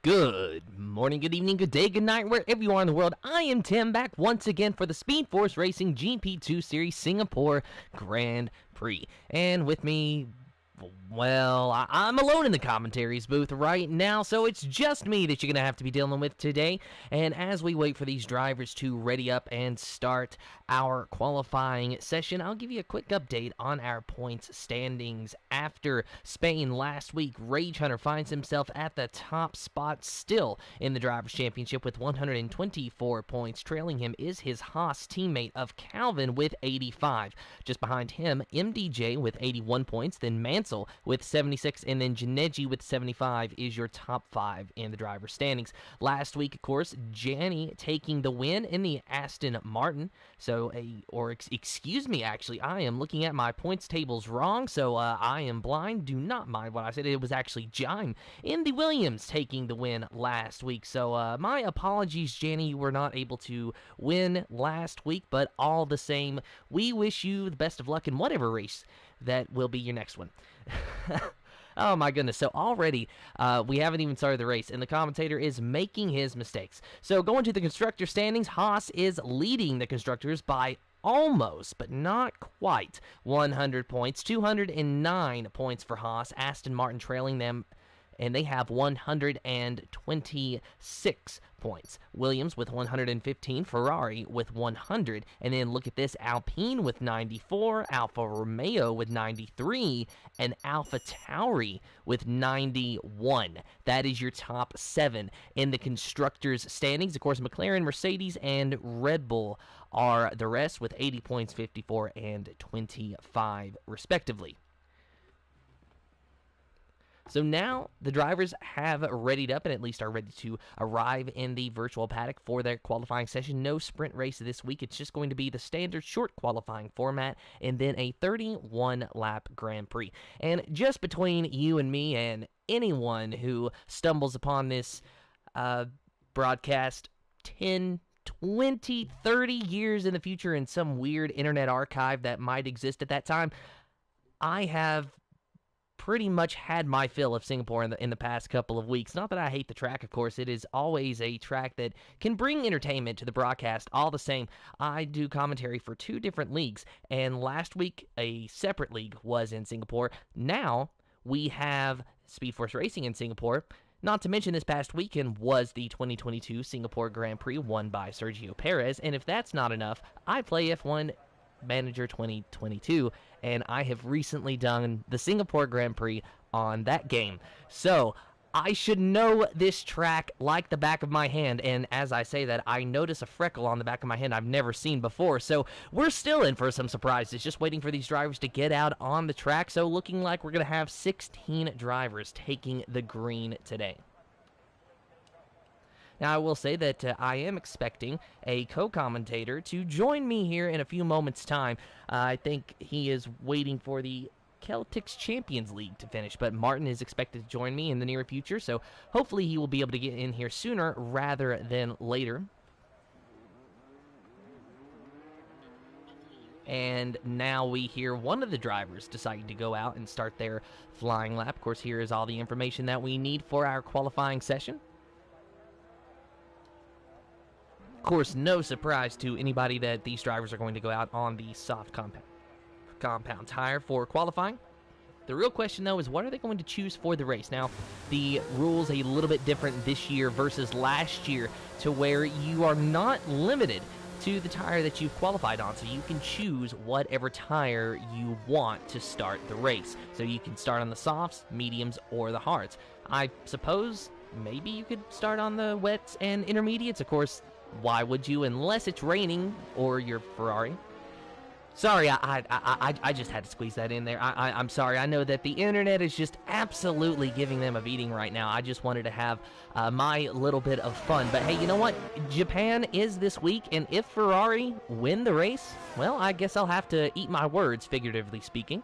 Good morning, good evening, good day, good night, wherever you are in the world. I am Tim, back once again for the Speed Force Racing GP2 Series Singapore Grand Prix. And with me, well, I'm alone in the commentaries booth right now, so it's just me that you're going to have to be dealing with today. And as we wait for these drivers to ready up and start our qualifying session, I'll give you a quick update on our points standings. After Spain last week, Rage Hunter finds himself at the top spot still in the Drivers' Championship with 124 points. Trailing him is his Haas teammate of Calvin with 85. Just behind him, MDJ with 81 points, then Mansell with 76, and then Janeji with 75 is your top 5 in the driver standings. Last week, of course, Janny taking the win in the Aston Martin. Excuse me, actually, I am looking at my points tables wrong, so I am blind. Do not mind what I said. It was actually Jime in the Williams taking the win last week. So my apologies, Janny, you were not able to win last week, but all the same, we wish you the best of luck in whatever race that will be your next one. Oh my goodness, so already we haven't even started the race, and the commentator is making his mistakes. So going to the constructor standings, Haas is leading the constructors by almost, but not quite, 100 points. 209 points for Haas. Aston Martin trailing them, and they have 126 points. Williams with 115, Ferrari with 100, and then look at this, Alpine with 94, Alfa Romeo with 93, and Alpha Tauri with 91. That is your top 7 in the constructors' standings. Of course, McLaren, Mercedes, and Red Bull are the rest with 80 points, 54, and 25, respectively. So now the drivers have readied up and at least are ready to arrive in the virtual paddock for their qualifying session. No sprint race this week. It's just going to be the standard short qualifying format and then a 31-lap Grand Prix. And just between you and me and anyone who stumbles upon this broadcast 10, 20, 30 years in the future in some weird internet archive that might exist at that time, I have pretty much had my fill of Singapore in the past couple of weeks. Not that I hate the track, of course. It is always a track that can bring entertainment to the broadcast. All the same, I do commentary for 2 different leagues, and last week a separate league was in Singapore. Now we have Speed Force Racing in Singapore. Not to mention this past weekend was the 2022 Singapore Grand Prix won by Sergio Perez, and if that's not enough, I play F1 Manager 2022, and I have recently done the Singapore Grand Prix on that game. So I should know this track like the back of my hand, and as I say that, I notice a freckle on the back of my hand I've never seen before. So we're still in for some surprises, just waiting for these drivers to get out on the track. So looking like we're going to have 16 drivers taking the green today. Now, I will say that I am expecting a co-commentator to join me here in a few moments' time. I think he is waiting for the Celtics Champions League to finish, but Martin is expected to join me in the near future, so hopefully he will be able to get in here sooner rather than later. And now we hear one of the drivers deciding to go out and start their flying lap. Of course, here is all the information that we need for our qualifying session. Of course, no surprise to anybody that these drivers are going to go out on the soft compound tire for qualifying. The real question, though, is what are they going to choose for the race? Now, the rules a little bit different this year versus last year to where you are not limited to the tire that you've qualified on, so you can choose whatever tire you want to start the race. So you can start on the softs, mediums, or the hards. I suppose maybe you could start on the wets and intermediates. Of course, why would you unless it's raining or your Ferrari? Sorry, I just had to squeeze that in there. I'm sorry. I know that the internet is just absolutely giving them a beating right now. I just wanted to have my little bit of fun. But hey, you know what? Japan is this week, and if Ferrari win the race, well, I guess I'll have to eat my words, figuratively speaking.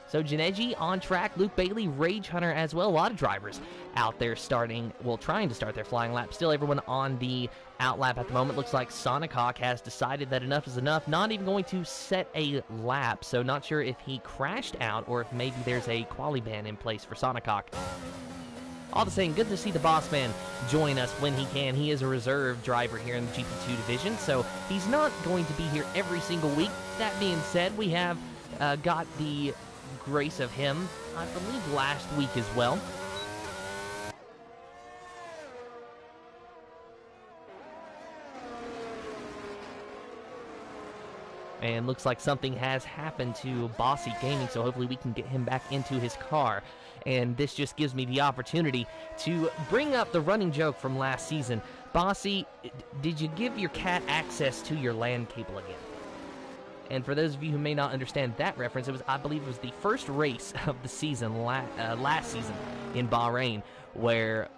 So Janeji on track, Luke Bailey, Rage Hunter as well. A lot of drivers out there trying to start their flying lap. Still everyone on the out lap at the moment. Looks like Sonic Hawk has decided that enough is enough. Not even going to set a lap. So not sure if he crashed out or if maybe there's a quali ban in place for Sonic Hawk. All the same, good to see the boss man join us when he can. He is a reserve driver here in the GP2 division, so he's not going to be here every single week. That being said, we have got the grace of him, I believe, last week as well. And looks like something has happened to Bossy Gaming, so hopefully we can get him back into his car. And this just gives me the opportunity to bring up the running joke from last season. Bossy, did you give your cat access to your LAN cable again? And for those of you who may not understand that reference, I believe it was the first race of the season, last season in Bahrain, where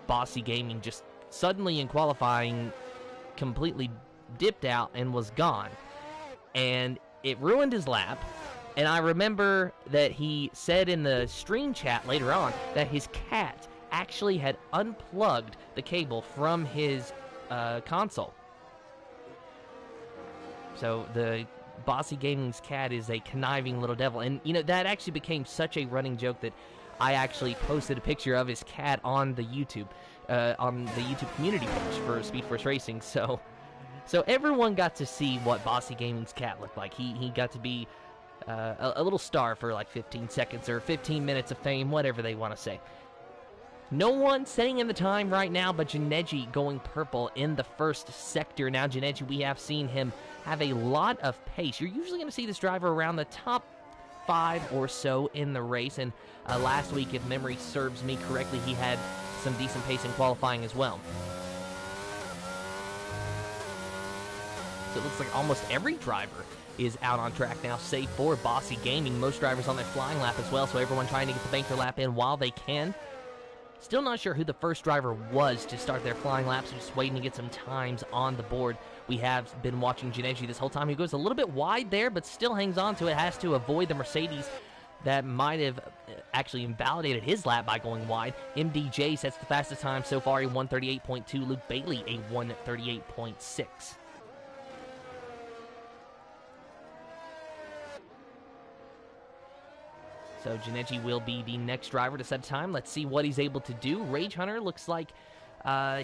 Bossy Gaming just suddenly in qualifying completely dipped out and was gone. And it ruined his lap. And I remember that he said in the stream chat later on that his cat actually had unplugged the cable from his console. So the Bossy Gaming's cat is a conniving little devil. And, you know, that actually became such a running joke that I actually posted a picture of his cat on the YouTube community page for Speed Force Racing. So everyone got to see what Bossy Gaming's cat looked like. He got to be a little star for like 15 seconds or 15 minutes of fame, whatever they want to say. No one setting in the time right now but Janeji going purple in the first sector. Now Janeji, we have seen him have a lot of pace. You're usually going to see this driver around the top 5 or so in the race, and last week, if memory serves me correctly, he had some decent pace in qualifying as well. So it looks like almost every driver is out on track now, save for Bossy Gaming. Most drivers on their flying lap as well, so everyone trying to get the banker lap in while they can. Still not sure who the first driver was to start their flying laps, so just waiting to get some times on the board. We have been watching Janeji this whole time. He goes a little bit wide there, but still hangs on to it, has to avoid the Mercedes that might have actually invalidated his lap by going wide. MDJ sets the fastest time so far, a 138.2. Luke Bailey, a 138.6. So Janeji will be the next driver to set time. Let's see what he's able to do. Rage Hunter looks like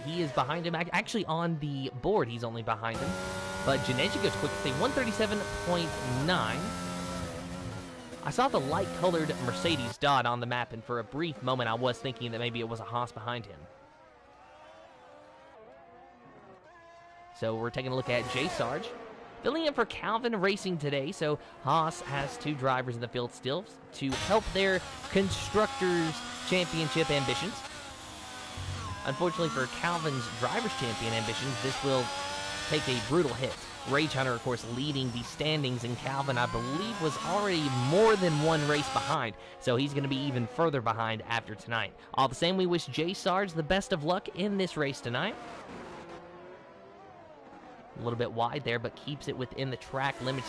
he is behind him. Actually, on the board, he's only behind him. But Janeji goes quick with a 137.9. I saw the light-colored Mercedes dot on the map, and for a brief moment, I was thinking that maybe it was a Haas behind him. So we're taking a look at J. Sarge. Filling in for Calvin Racing today, so Haas has 2 drivers in the field still to help their Constructors' Championship ambitions. Unfortunately for Calvin's Drivers' Champion ambitions, this will take a brutal hit. Rage Hunter, of course, leading the standings, and Calvin, I believe, was already more than one race behind, so he's going to be even further behind after tonight. All the same, we wish J. Sarge the best of luck in this race tonight. A little bit wide there, but keeps it within the track limits.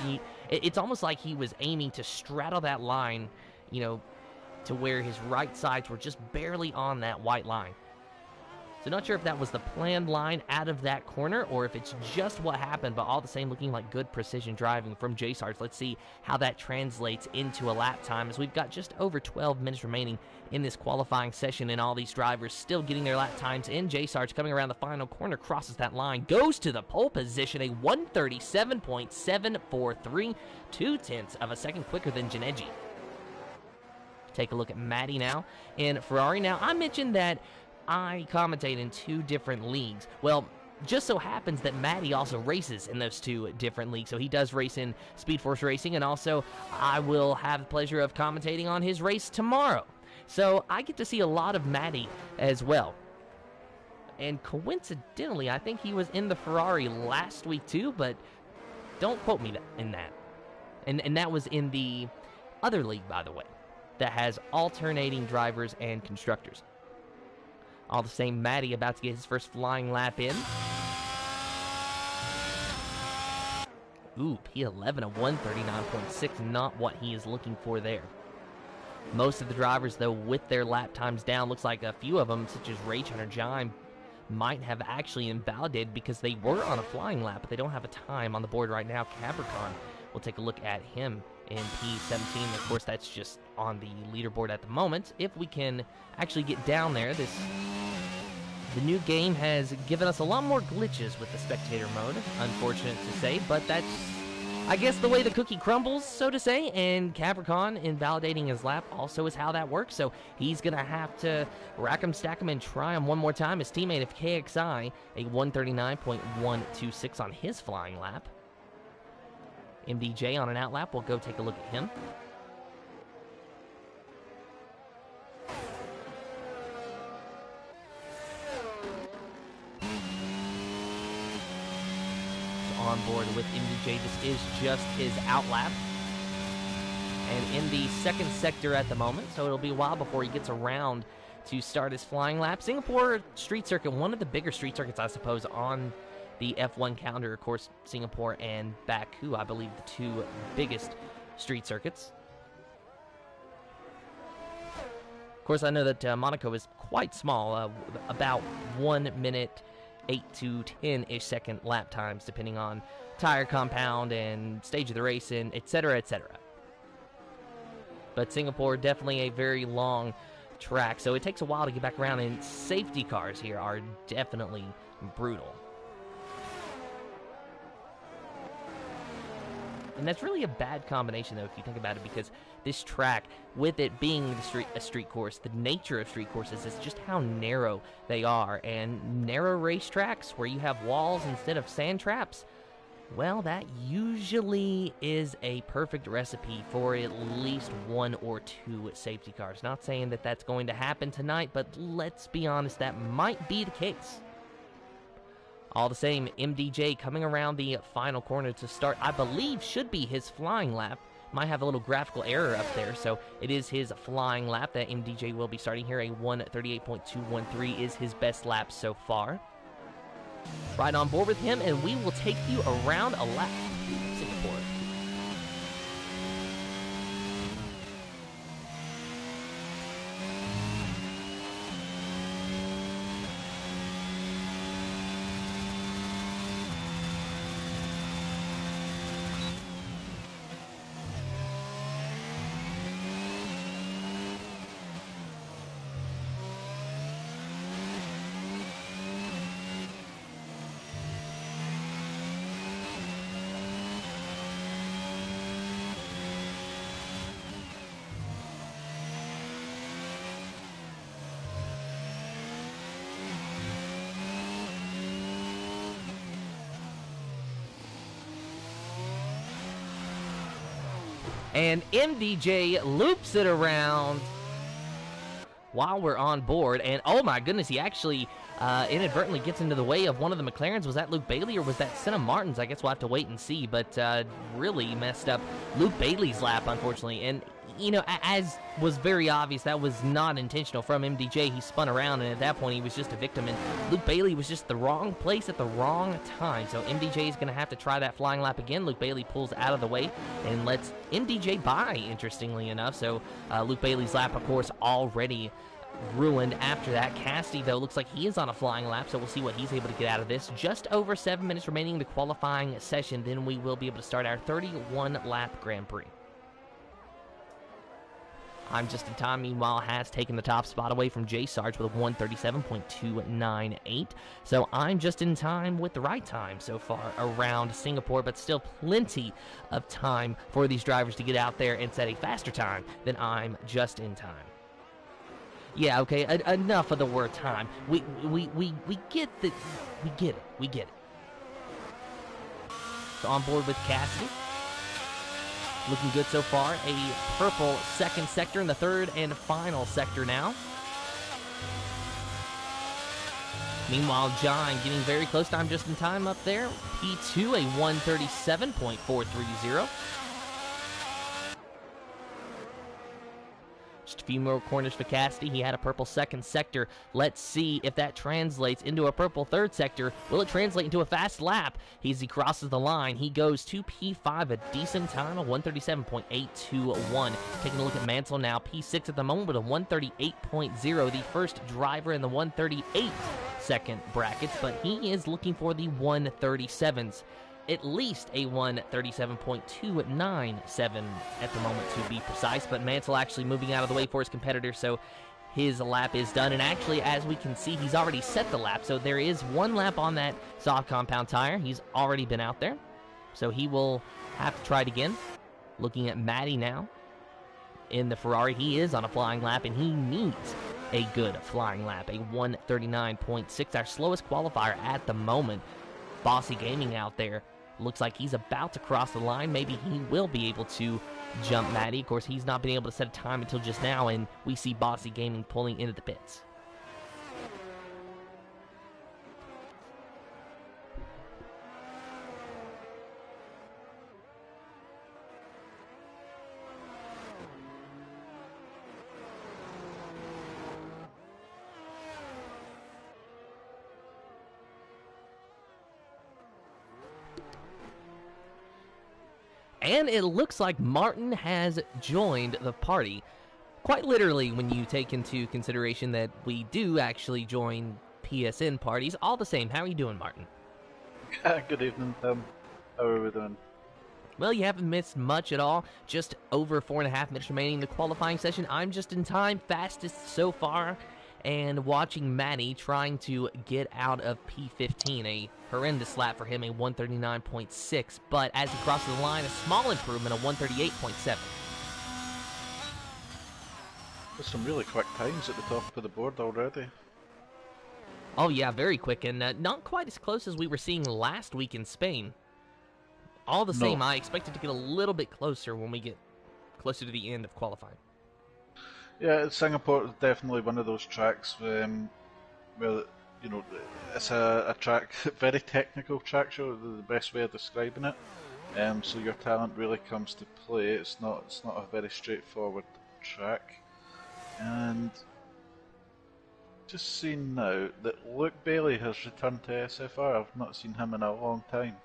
It's almost like he was aiming to straddle that line, you know, to where his right sides were just barely on that white line. So not sure if that was the planned line out of that corner or if it's just what happened, but all the same looking like good precision driving from J. Sarge. Let's see how that translates into a lap time, as we've got just over 12 minutes remaining in this qualifying session, and all these drivers still getting their lap times in. J. Sarge coming around the final corner, crosses that line, goes to the pole position, a 137.743, 0.2 of a second quicker than Janeji. Take a look at Maddie now in Ferrari. Now, I mentioned that I commentate in 2 different leagues. Well, just so happens that Matty also races in those 2 different leagues. So he does race in Speed Force Racing, and also I will have the pleasure of commentating on his race tomorrow. So I get to see a lot of Matty as well. And coincidentally, I think he was in the Ferrari last week too, but don't quote me in that. And that was in the other league, by the way, that has alternating drivers and constructors. All the same, Matty about to get his first flying lap in. Ooh, P11, a 139.6, not what he is looking for there. Most of the drivers, though, with their lap times down, looks like a few of them, such as Rage Hunter Jime, might have actually invalidated because they were on a flying lap, but they don't have a time on the board right now. Capricorn, we'll take a look at him in P17. Of course, that's just on the leaderboard at the moment. If we can actually get down there, the new game has given us a lot more glitches with the spectator mode, unfortunate to say, but that's, I guess, the way the cookie crumbles, so to say, and Capricorn invalidating his lap also is how that works, so he's going to have to rack him, stack him, and try him one more time. His teammate of KXI, a 139.126 on his flying lap. MDJ on an out lap, we'll go take a look at him. On board with MDJ. This is just his out lap. And in the second sector at the moment, so it'll be a while before he gets around to start his flying lap. Singapore street circuit, one of the bigger street circuits, I suppose, on the F1 calendar. Of course, Singapore and Baku, I believe, the two biggest street circuits. Of course, I know that Monaco is quite small, about 1 minute 8 to 10-ish second lap times, depending on tire compound and stage of the race, and etc., etc. But Singapore, definitely a very long track, so it takes a while to get back around, and safety cars here are definitely brutal. And that's really a bad combination, though, if you think about it, because this track, with it being a street course, the nature of street courses is just how narrow they are. And narrow racetracks where you have walls instead of sand traps, well, that usually is a perfect recipe for at least 1 or 2 safety cars. Not saying that that's going to happen tonight, but let's be honest, that might be the case. All the same, MDJ coming around the final corner to start, I believe, should be his flying lap. Might have a little graphical error up there, so it is his flying lap that MDJ will be starting here. A 1:38.213 is his best lap so far. Right on board with him, and we will take you around a lap to Singapore. And MDJ loops it around while we're on board. And oh my goodness, he actually inadvertently gets into the way of one of the McLarens. Was that Luke Bailey or was that Senna Martins? I guess we'll have to wait and see. But really messed up Luke Bailey's lap, unfortunately. And, you know, as was very obvious, that was not intentional from MDJ. He spun around, and at that point, he was just a victim. And Luke Bailey was just the wrong place at the wrong time. So MDJ is going to have to try that flying lap again. Luke Bailey pulls out of the way and lets MDJ by, interestingly enough. So Luke Bailey's lap, of course, already ruined after that. Cassidy, though, looks like he is on a flying lap, so we'll see what he's able to get out of this. Just over 7 minutes remaining in the qualifying session, then we will be able to start our 31-lap Grand Prix. I'm just in time, meanwhile, has taken the top spot away from Jay Sarge with a 1:37.298. So I'm just in time with the right time so far around Singapore, but still plenty of time for these drivers to get out there and set a faster time than I'm just in time. Yeah, okay, enough of the word time. We get that. We get it. So on board with Cassidy. Looking good so far. A purple second sector in the third and final sector now. Meanwhile, John getting very close. Time just in time up there. P2, a 1:37.430. Just a few more corners for Cassidy. He had a purple second sector. Let's see if that translates into a purple third sector. Will it translate into a fast lap? As he crosses the line, he goes to P5, a decent time, a 1:37.821. Taking a look at Mansell now, P6 at the moment with a 1:38.0, the first driver in the 1:38 second brackets, but he is looking for the 1:37s. at least a 1:37.297 at the moment to be precise, but Mansell actually moving out of the way for his competitor, so his lap is done. And actually, as we can see, he's already set the lap, so there is one lap on that soft compound tire. He's already been out there, so he will have to try it again. Looking at Matty now in the Ferrari, he is on a flying lap, and he needs a good flying lap, a 1:39.6, our slowest qualifier at the moment. Bossy Gaming out there looks like he's about to cross the line. Maybe he will be able to jump Matty. Of course, he's not been able to set a time until just now, and we see Bossy Gaming pulling into the pits. And it looks like Martin has joined the party. Quite literally, when you take into consideration that we do actually join PSN parties. All the same, how are you doing, Martin? Good evening, Tim. How are we doing? Well, you haven't missed much at all. Just over 4.5 minutes remaining in the qualifying session. I'm just in time, fastest so far. And watching Matty trying to get out of P15, a horrendous lap for him, a 1:39.6. But as he crosses the line, a small improvement, a 1:38.7. There's some really quick times at the top of the board already. Oh yeah, very quick, and not quite as close as we were seeing last week in Spain. All the same, I expect it to get a little bit closer when we get closer to the end of qualifying. Yeah, Singapore is definitely one of those tracks where, you know, it's a track, very technical track, so the best way of describing it. So your talent really comes to play. It's not a very straightforward track. And just seen now that Luke Bailey has returned to SFR. I've not seen him in a long time.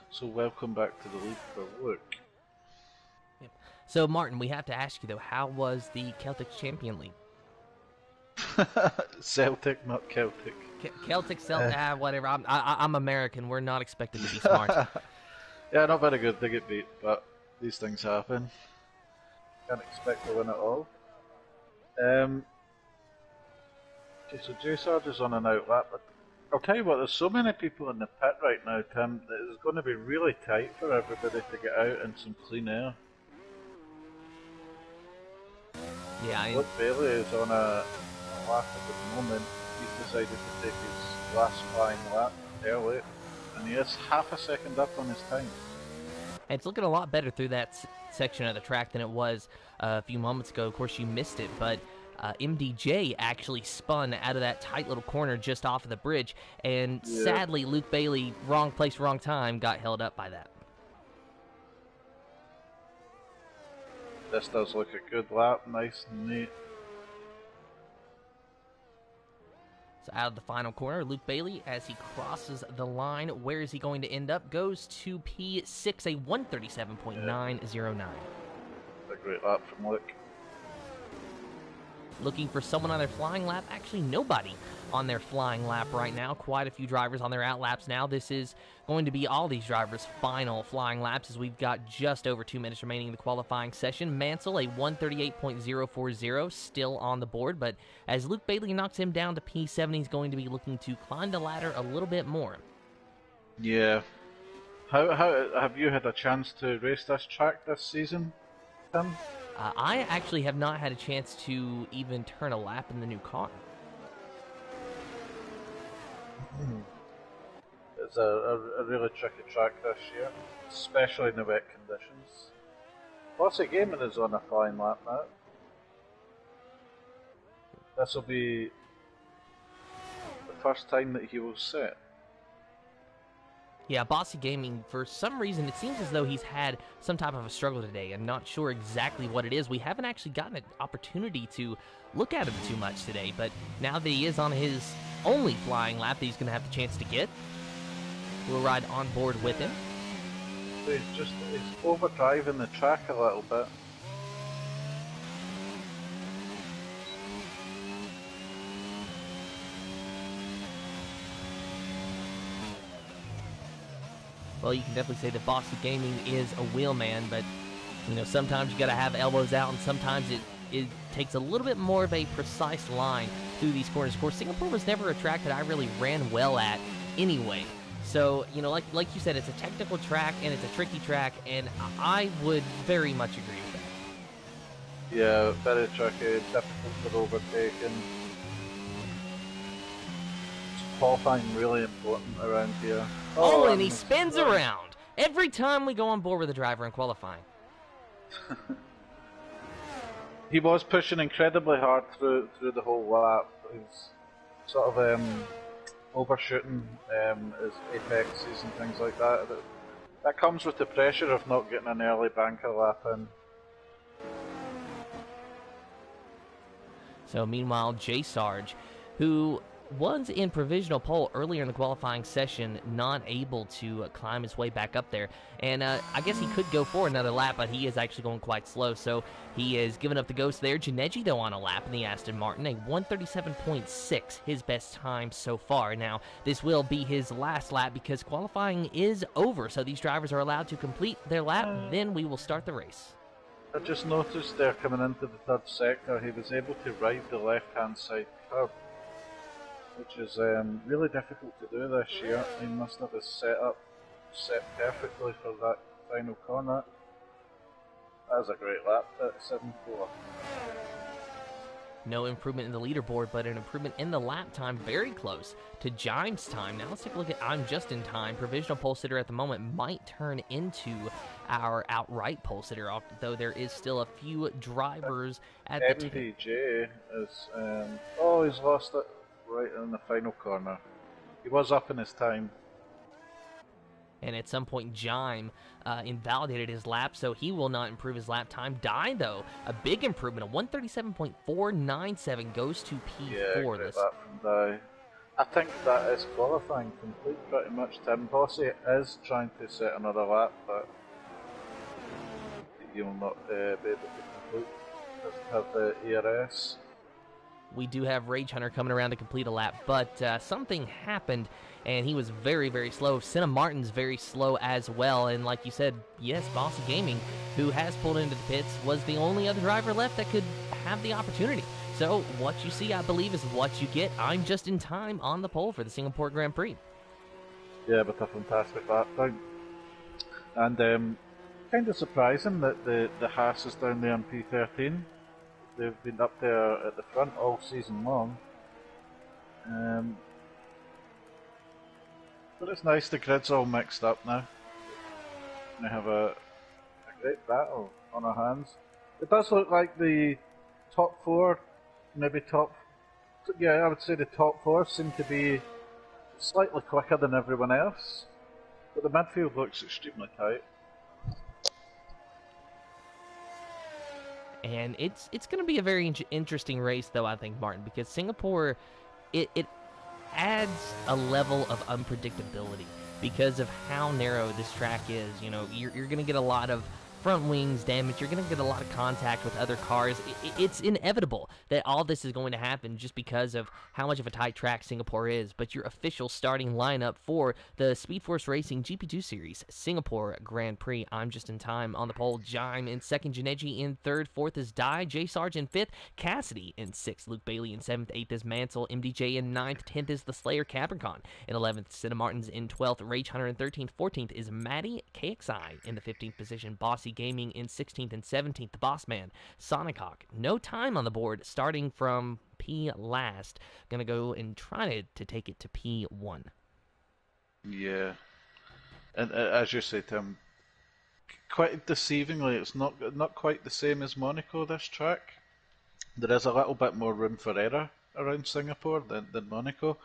So welcome back to the league for Luke. Yep. So Martin, we have to ask you though, how was the Celtic Champion League? Celtic, not Celtic. Celtic, Celtic, whatever. I'm American. We're not expected to be smart. Yeah, not very good. They get beat, but these things happen. Can't expect to win it all. Okay, so J Sarge is on an outlap. I'll tell you what, there's so many people in the pit right now, Tim, that it's going to be really tight for everybody to get out in some clean air. Yeah, Luke Bailey is on a lap at the moment. He's decided to take his last flying lap early, and he is half a second up on his time. It's looking a lot better through that section of the track than it was a few moments ago. Of course, you missed it, but MDJ actually spun out of that tight little corner just off of the bridge, and sadly, Luke Bailey, wrong place, wrong time, got held up by that. This does look a good lap, nice and neat. So out of the final corner, Luke Bailey, as he crosses the line, where is he going to end up? Goes to P6, a 1:37.909. A great lap from Luke. Looking for someone on their flying lap. Actually, nobody on their flying lap right now. Quite a few drivers on their out laps now. This is going to be all these drivers' final flying laps, as we've got just over 2 minutes remaining in the qualifying session. Mansell, a 1:38.040, still on the board, but as Luke Bailey knocks him down to P7, he's going to be looking to climb the ladder a little bit more. Yeah. How have you had a chance to race this track this season, Tim? I actually have not had a chance to even turn a lap in the new car. It's a really tricky track this year, especially in the wet conditions. Bossy Gaming is on a flying lap now. This will be the first time that he will set. Yeah, Bossy Gaming, for some reason, it seems as though he's had some type of a struggle today. I'm not sure exactly what it is. We haven't actually gotten an opportunity to look at him too much today, but now that he is on his only flying lap that he's going to have the chance to get, we'll ride on board with him. He's overdriving the track a little bit. well, you can definitely say that Bossy Gaming is a wheelman, but sometimes you got to have elbows out, and sometimes it takes a little bit more of a precise line through these corners. Of course, Singapore was never a track that I really ran well at anyway. So, like you said, it's a technical track and it's a tricky track, and I would very much agree with that. Yeah, very tricky, difficult for overtaking. Qualifying really important around here. Oh, and he spins around every time we go on board with a driver in qualifying. He was pushing incredibly hard through the whole lap. He's sort of overshooting his apexes and things like that. That comes with the pressure of not getting an early banker lap in. So meanwhile, J Sarge, who was in provisional pole earlier in the qualifying session, not able to climb his way back up there. And I guess he could go for another lap, but he is actually going quite slow, so he is giving up the ghost there. Janeji, though, on a lap in the Aston Martin, a 1:37.6, his best time so far. Now, this will be his last lap because qualifying is over, so these drivers are allowed to complete their lap, then we will start the race. I just noticed there coming into the third sector, he was able to ride the left-hand side curb, which is really difficult to do this year. He must have his setup set perfectly for that final corner. That was a great lap at 7.4. No improvement in the leaderboard, but an improvement in the lap time, very close to Jime's time. Now let's take a look at I'm Just in Time. Provisional pole sitter at the moment might turn into our outright pole sitter, though there is still a few drivers at the MPJ is... he's lost it right in the final corner. He was up in his time. And at some point, Jime invalidated his lap, so he will not improve his lap time. Dye, though, a big improvement. A 1:37.497 goes to P4. Yeah, great lap from Dye. I think that is qualifying complete pretty much. Tim Bossy is trying to set another lap, but he'll not be able to complete. Doesn't have the ERS. We do have Rage Hunter coming around to complete a lap, but something happened, and he was very, very slow. Senna Martin's very slow as well, and like you said, yes, Bossy Gaming, who has pulled into the pits, was the only other driver left that could have the opportunity. So what you see, I believe, is what you get. I'm Just in Time on the pole for the Singapore Grand Prix. Yeah, but a fantastic lap time. And kind of surprising that the Haas is down there in P13. They've been up there at the front all season long. But it's nice, the grid's all mixed up now. We have a great battle on our hands. It does look like the top four, maybe I would say the top four seem to be slightly quicker than everyone else. But the midfield looks extremely tight. And it's going to be a very interesting race, though, I think, Martin, because Singapore, it adds a level of unpredictability because of how narrow this track is. You're going to get a lot of front wings damage. You're going to get a lot of contact with other cars. It's inevitable that all this is going to happen just because of how much of a tight track Singapore is. But your official starting lineup for the Speed Force Racing GP2 Series Singapore Grand Prix. I'm Just in Time on the pole. Jime in second. Janeji in third. Fourth is Dye. J Sarge in fifth. Cassidy in sixth. Luke Bailey in seventh. Eighth is Mansell. MDJ in ninth. 10th is the Slayer Capricorn. In 11th, Senna Martins in 12th. Rage Hunter in 13th. 14th is Maddie KXI in the 15th position. Bossy Gaming in 16th and 17th. The Boss Man, Sonic Hawk. No time on the board, starting from P last. Gonna go and try to take it to P1. Yeah. And as you say, Tim, quite deceivingly, it's not quite the same as Monaco, this track. There is a little bit more room for error around Singapore than Monaco,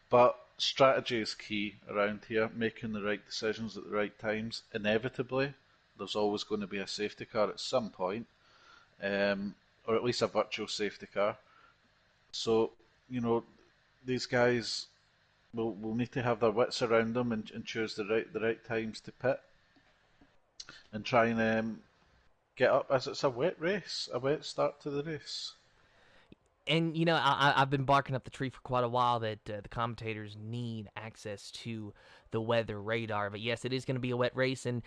but strategy is key around here, making the right decisions at the right times. Inevitably, there's always going to be a safety car at some point, or at least a virtual safety car. So, these guys will need to have their wits around them and choose the right times to pit and try and get up, as it's a wet race, a wet start to the race. And I've been barking up the tree for quite a while that the commentators need access to the weather radar. But yes, it is going to be a wet race, and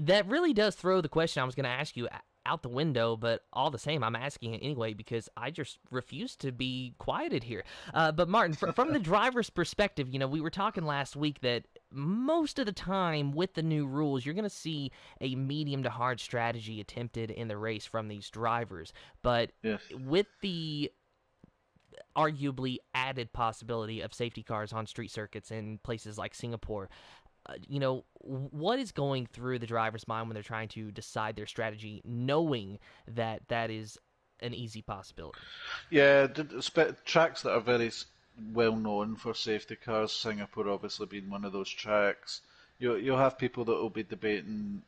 that really does throw the question I was going to ask you out the window. But all the same, I'm asking it anyway because I just refuse to be quieted here. But Martin, from the driver's perspective, we were talking last week that most of the time with the new rules, you're going to see a medium to hard strategy attempted in the race from these drivers. But Yes. with the arguably added possibility of safety cars on street circuits in places like Singapore, what is going through the driver's mind when they're trying to decide their strategy, knowing that that is an easy possibility? Yeah, tracks that are very well known for safety cars, Singapore obviously being one of those tracks. You'll have people that will be debating,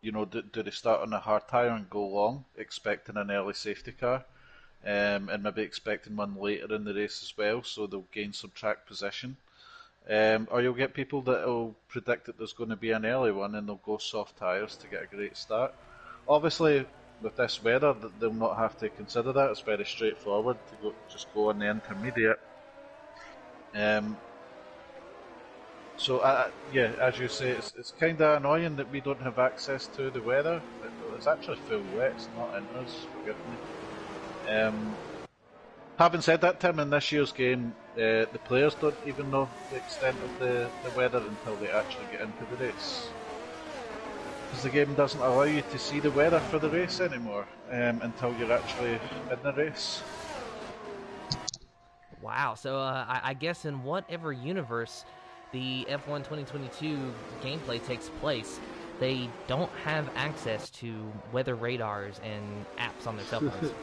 do they start on a hard tyre and go long, expecting an early safety car, and maybe expecting one later in the race as well, so they'll gain some track position. Or you'll get people that will predict that there's going to be an early one and they'll go soft tyres to get a great start. Obviously, with this weather, they'll not have to consider that. It's very straightforward to just go on the intermediate. So, yeah, as you say, it's kind of annoying that we don't have access to the weather. It's actually full wet, it's not in us, forgive me. Having said that, Tim, in this year's game, the players don't even know the extent of the weather until they actually get into the race. Because the game doesn't allow you to see the weather for the race anymore until you're actually in the race. Wow. So I guess in whatever universe the F1 2022 gameplay takes place, they don't have access to weather radars and apps on their cell phones.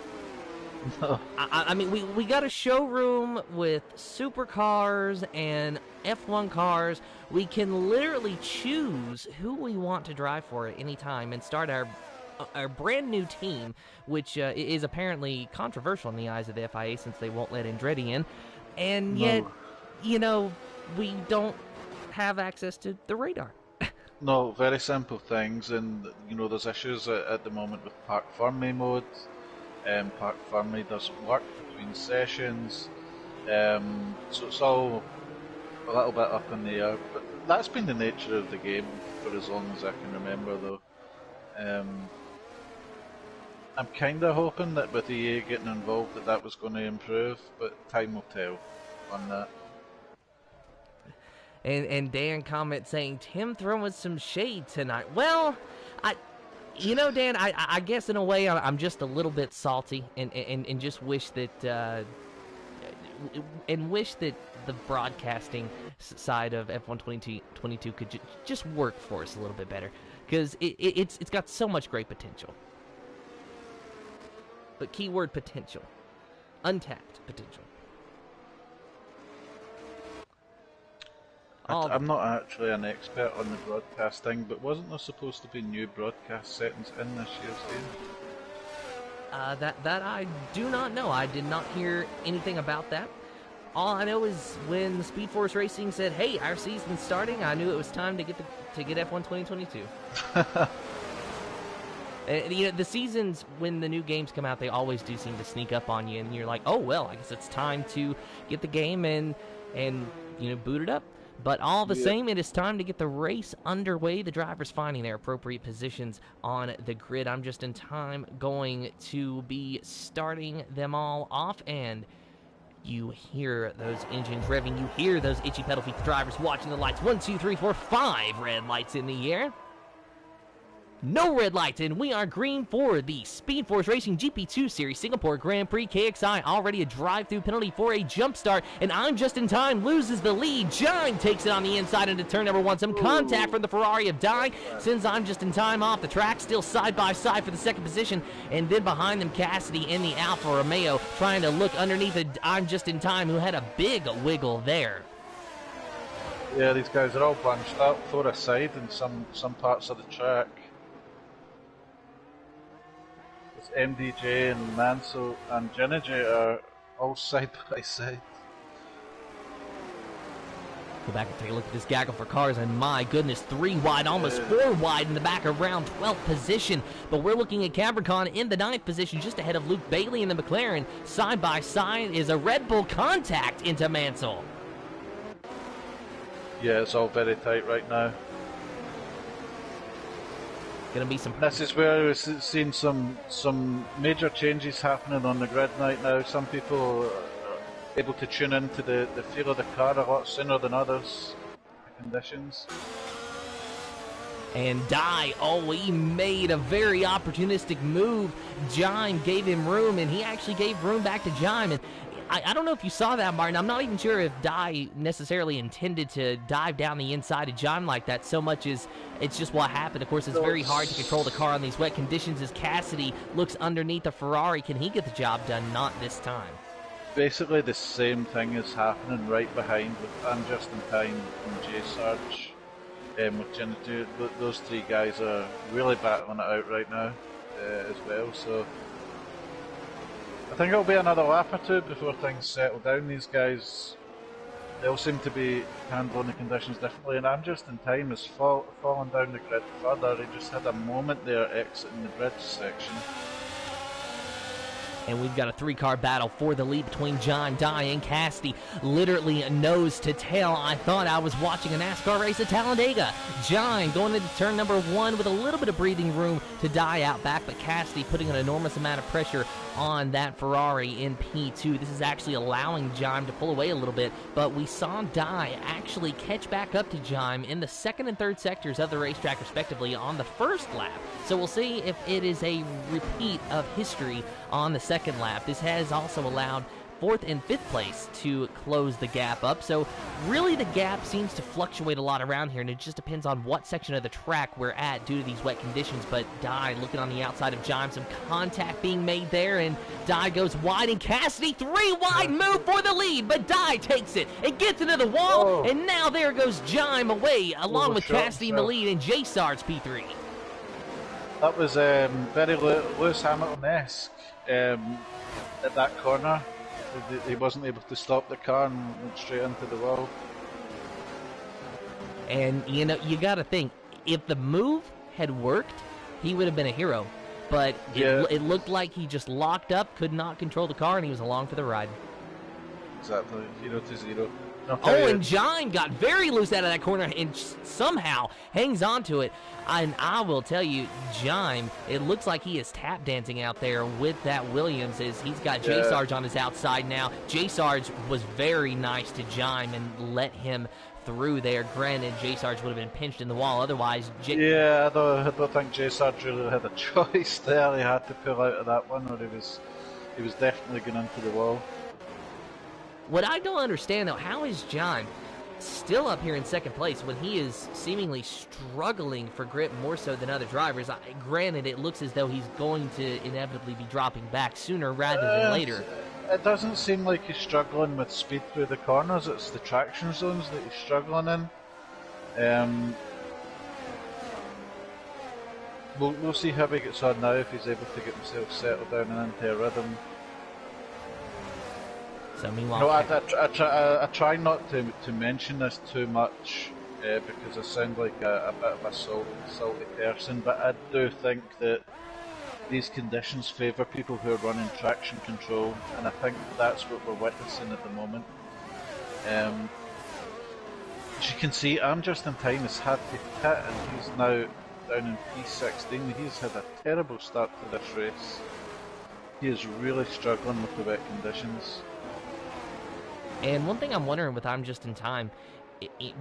No. I mean, we got a showroom with supercars and F1 cars. We can literally choose who we want to drive for at any time and start our brand new team, which is apparently controversial in the eyes of the FIA since they won't let Andretti in. And yet, we don't have access to the radar. No, very simple things, and there's issues at the moment with Park Fermi mode. Park Fermi doesn't work between sessions, so it's all a little bit up in the air. But that's been the nature of the game for as long as I can remember, though. I'm kind of hoping that with EA getting involved that was going to improve, but time will tell on that. And Dan comment saying, Tim throwing some shade tonight. Well, Dan, I guess in a way I'm just a little bit salty and just wish that the broadcasting side of F1 2022 could just work for us a little bit better, because it's got so much great potential. But keyword potential, untapped potential. I'm not actually an expert on the broadcasting, but wasn't there supposed to be new broadcast settings in this year's game? That I do not know. I did not hear anything about that. All I know is when the Speed Force Racing said, "Hey, our season's starting," I knew it was time to get F1 2022. The seasons, when the new games come out, they always do seem to sneak up on you, and you're like, "Oh well, I guess it's time to get the game and boot it up." But all the same, it is time to get the race underway. The drivers finding their appropriate positions on the grid. I'm just in time going to be starting them all off, and you hear those engines revving. You hear those itchy pedal feet. The drivers watching the lights. 1, 2, 3, 4, 5 red lights in the air. No red lights, and we are green for the Speed Force Racing GP2 Series Singapore Grand Prix. KXI already a drive-through penalty for a jump start, and I'm just in time loses the lead. John takes it on the inside into turn number 1. Some contact from the Ferrari of Dye sends I'm just in time off the track, still side by side for the second position, and then behind them Cassidy in the Alfa Romeo trying to look underneath it. I'm just in time, who had a big wiggle there. Yeah, these guys are all bunched up, for a side in some parts of the track. MDJ and Mansell and Ginnigy are all side by side. Go back and take a look at this gaggle for cars, and my goodness, 3 wide, almost 4 wide in the back around 12th position. But we're looking at Capricorn in the 9th position, just ahead of Luke Bailey in the McLaren. Side by side is a Red Bull contact into Mansell. Yeah, it's all very tight right now. Gonna be some. This is where we're seeing some major changes happening on the grid right now. Some people are able to tune into the feel of the car a lot sooner than others. The conditions. And Dye, oh, he made a very opportunistic move. Jime gave him room, and he actually gave room back to Jime. And I don't know if you saw that, Martin. I'm not even sure if Dye necessarily intended to dive down the inside of Jime like that so much as it's just what happened. Of course, it's very hard to control the car on these wet conditions as Cassidy looks underneath the Ferrari. Can he get the job done? Not this time. Basically, the same thing is happening right behind with I'm Just in Time and J Sarge. With GP2, those 3 guys are really battling it out right now as well. So I think it'll be another lap or 2 before things settle down. These guys, they'll seem to be handling the conditions differently, and I'm Just in Time is falling down the grid further. He just had a moment there exiting the bridge section. And we've got a 3-car battle for the lead between John, Dye, and Cassidy. Literally nose to tail. I thought I was watching a NASCAR race at Talladega. John going into turn number 1 with a little bit of breathing room to Dye out back, but Cassidy putting an enormous amount of pressure on that Ferrari in P2. This is actually allowing Jime to pull away a little bit, but we saw Dye actually catch back up to Jime in the 2nd and 3rd sectors of the racetrack respectively on the 1st lap. So we'll see if it is a repeat of history on the 2nd lap. This has also allowed 4th and 5th place to close the gap up. So really the gap seems to fluctuate a lot around here, and it just depends on what section of the track we're at due to these wet conditions. But Dye looking on the outside of Jime, some contact being made there, and Dye goes wide, and Cassidy 3 wide move for the lead, but Dye takes it and gets into the wall, and now there goes Jime away along with Cassidy in the lead and J Sarge P3. That was very Lewis Hamilton-esque at that corner. He wasn't able to stop the car and went straight into the wall. And, you know, you got to think, if the move had worked, he would have been a hero. But it looked like he just locked up, could not control the car, and he was along for the ride. Exactly, 0-0. Oh, and Jime got very loose out of that corner and somehow hangs on to it. And I will tell you, Jime, it looks like he is tap dancing out there with that Williams as he's got J Sarge on his outside now. J Sarge was very nice to Jime and let him through there. Granted, J Sarge would have been pinched in the wall otherwise. I don't think J Sarge really had a choice there. He had to pull out of that one, or he was definitely going into the wall. What I don't understand, though, how is Jime still up here in 2nd place when he is seemingly struggling for grip more so than other drivers? Granted, it looks as though he's going to inevitably be dropping back sooner rather than later. It doesn't seem like he's struggling with speed through the corners. It's the traction zones that he's struggling in. We'll see how he gets on now, if he's able to get himself settled down and into a rhythm. So meanwhile, no, I try not to mention this too much because I sound like a bit of a salty person, but I do think that these conditions favour people who are running traction control, and I think that's what we're witnessing at the moment. As you can see, I'm Just in Time has had to pit, and he's now down in P16. He's had a terrible start to this race. He is really struggling with the wet conditions. And one thing I'm wondering with I'm Just in Time,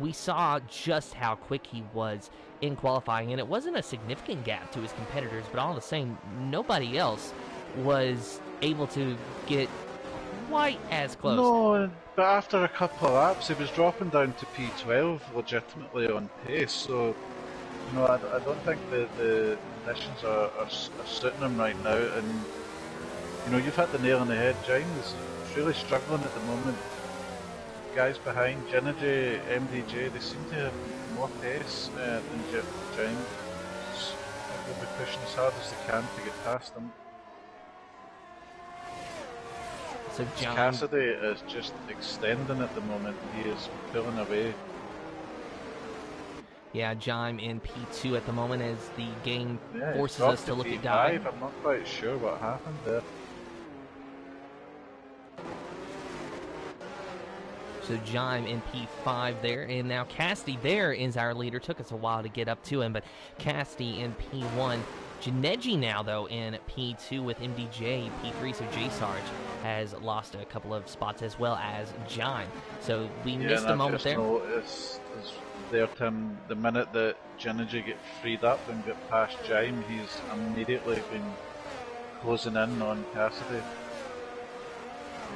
we saw just how quick he was in qualifying, and it wasn't a significant gap to his competitors, but all the same, nobody else was able to get quite as close. No, but after a couple of laps, he was dropping down to P12 legitimately on pace, so you know, I don't think the conditions are suiting him right now, and you know, you've hit the nail on the head. Jime's really struggling at the moment. Guys behind, Ginage, MDJ, they seem to have more pace than Jime. They'll be pushing as hard as they can to get past them. So Cassidy is just extending at the moment. He is pulling away. Yeah, Jime in P2 at the moment as the game Yeah, forces us to look at dive. I'm not quite sure what happened there. So Jime in P5 there, and now Cassidy there is our leader. Took us a while to get up to him, but Cassidy in P1. Janeji now, though, in P2 with MDJ, P3, so J-Sarge has lost a couple of spots as well as Jime. So we missed a moment there. Noticed there, Tim, the minute that Janeji gets freed up and get past Jime, he's immediately been closing in on Cassidy.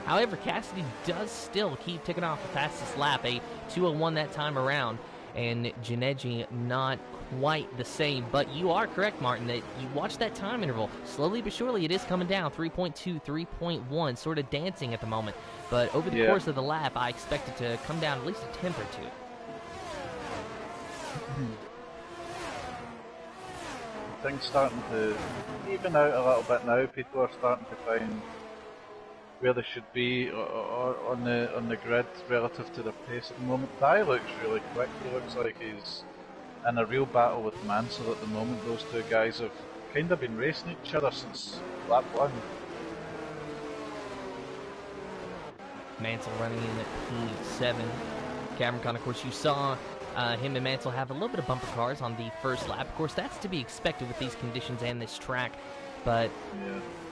However, Cassidy does still keep ticking off the fastest lap, a 2:01 that time around, and Janeji not quite the same. But you are correct, Martin, that you watch that time interval. Slowly but surely it is coming down, 3.2, 3.1, sort of dancing at the moment. But over the course of the lap, I expect it to come down at least a tenth or two. Things starting to even out a little bit now. People are starting to find where they should be or on the grid relative to their pace at the moment. Dai looks really quick. He looks like he's in a real battle with Mansell at the moment. Those two guys have kind of been racing each other since lap 1. Mansell running in at P7. Cameron Con, of course, you saw him and Mansell have a little bit of bumper cars on the first lap. Of course, that's to be expected with these conditions and this track, but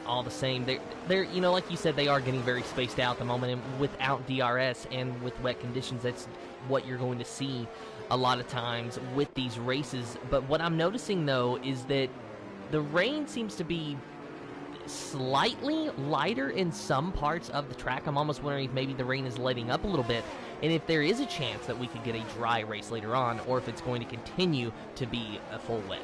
all the same, they're you know, like you said, they are getting very spaced out at the moment, and without DRS and with wet conditions, that's what you're going to see a lot of times with these races. But what I'm noticing, though, is that the rain seems to be slightly lighter in some parts of the track. I'm almost wondering if maybe the rain is letting up a little bit, and if there is a chance that we could get a dry race later on, or if it's going to continue to be a full wet.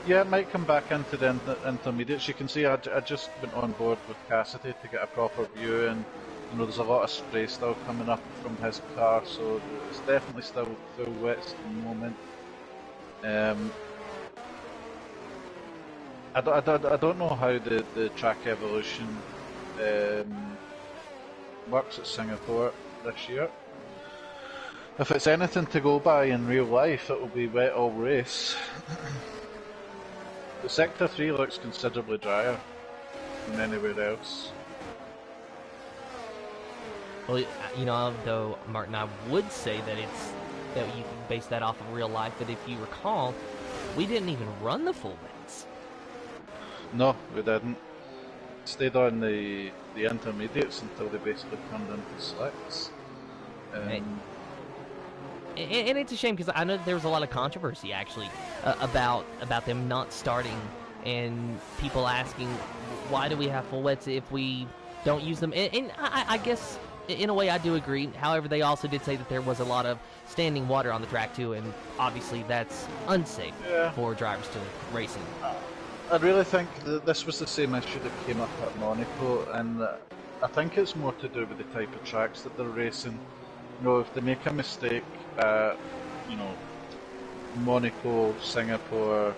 Yeah, it might come back into the intermediates. You can see I just went on board with Cassidy to get a proper view, and you know there's a lot of spray still coming up from his car, so it's definitely still full wet at the moment. I don't know how the track evolution works at Singapore this year. If it's anything to go by in real life, it will be wet all race. The Sector 3 looks considerably drier than anywhere else. Well, you know, though, Martin, I would say that that you can base that off of real life, but if you recall, we didn't even run the full wets. No, we didn't. Stayed on the intermediates until they basically turned into slicks. And it's a shame because I know that there was a lot of controversy actually about them not starting, and people asking why do we have full wets if we don't use them. And I guess in a way I do agree. However, they also did say that there was a lot of standing water on the track too, and obviously that's unsafe for drivers to race in. I really think that this was the same issue that came up at Monaco, and I think it's more to do with the type of tracks that they're racing. You know, if they make a mistake at, you know, Monaco, Singapore,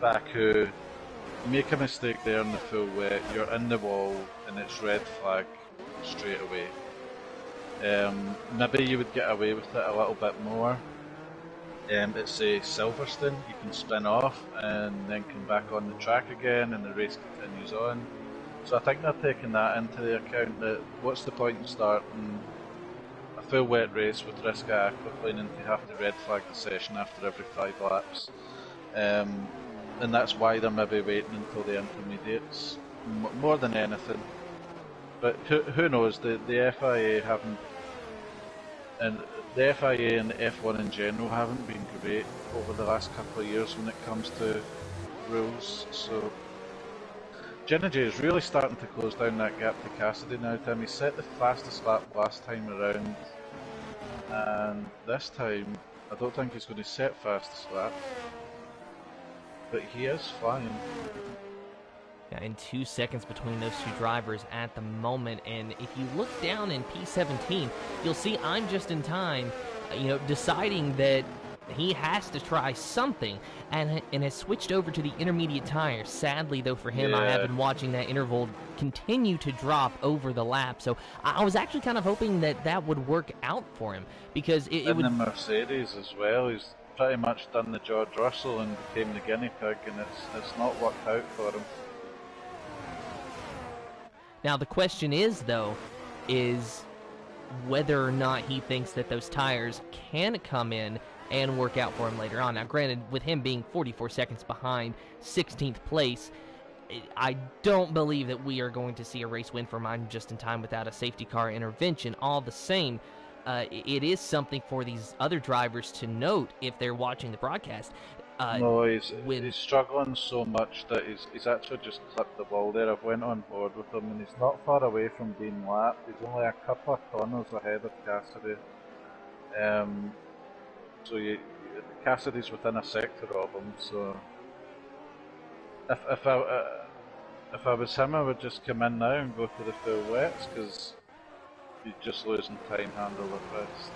Baku, you make a mistake there in the full wet, you're in the wall, and it's red flag straight away. Maybe you would get away with it a little bit more. At say Silverstone, you can spin off and then come back on the track again, and the race continues on. So I think they're taking that into the account, that what's the point in starting a full wet race with risk of aquaplaning to have to red flag the session after every 5 laps. And that's why they're maybe waiting until the intermediates, more than anything. But who knows, the FIA haven't, and the FIA and the F1 in general haven't been great over the last couple of years when it comes to rules. So Janeji is really starting to close down that gap to Cassidy now, Tim. He set the fastest lap last time around, and this time I don't think he's going to set fastest lap, but he is flying. Yeah, in 2 seconds between those two drivers at the moment, and if you look down in P17, you'll see I'm just in time, you know, deciding that he has to try something, and has switched over to the intermediate tires. Sadly, though, for him, I have been watching that interval continue to drop over the lap, so I was actually kind of hoping that that would work out for him, because it would... And the Mercedes as well, he's pretty much done the George Russell and became the guinea pig, and it's not worked out for him. Now the question is, though, is whether or not he thinks that those tires can come in and work out for him later on. Now, granted, with him being 44 seconds behind 16th place, I don't believe that we are going to see a race win for him just in time without a safety car intervention. All the same, it is something for these other drivers to note if they're watching the broadcast. No, he's struggling so much that he's actually just clipped the wall there. I've went on board with him, and he's not far away from being lapped. He's only a couple of corners ahead of Cassidy. So Cassidy's within a sector of him. So if I was him, I would just come in now and go to the full wets, because he's just losing time handle the fist.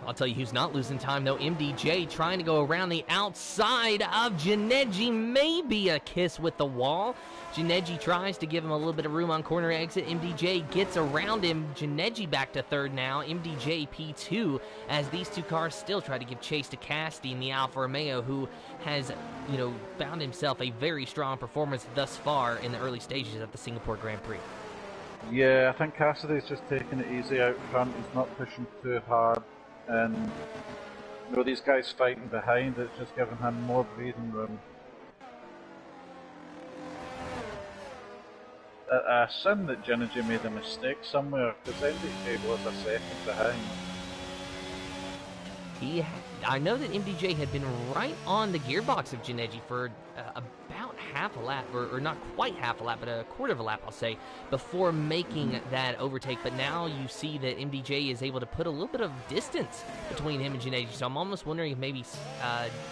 I'll tell you who's not losing time, though. MDJ trying to go around the outside of Janeji. Maybe a kiss with the wall. Janeji tries to give him a little bit of room on corner exit. MDJ gets around him. Janeji back to third now. MDJ P2 as these two cars still try to give chase to Cassidy in the Alfa Romeo, who has, found himself a very strong performance thus far in the early stages of the Singapore Grand Prix. Yeah, I think Cassidy's just taking it easy out front. He's not pushing too hard. And these guys fighting behind, it's just giving him more breathing room. I assume that Janeji made a mistake somewhere, because MDJ was a second behind. I know that MDJ had been right on the gearbox of Janeji for about half a lap, or not quite half a lap, but a quarter of a lap, I'll say, before making that overtake. But now you see that MDJ is able to put a little bit of distance between him and Janeji. So I'm almost wondering if maybe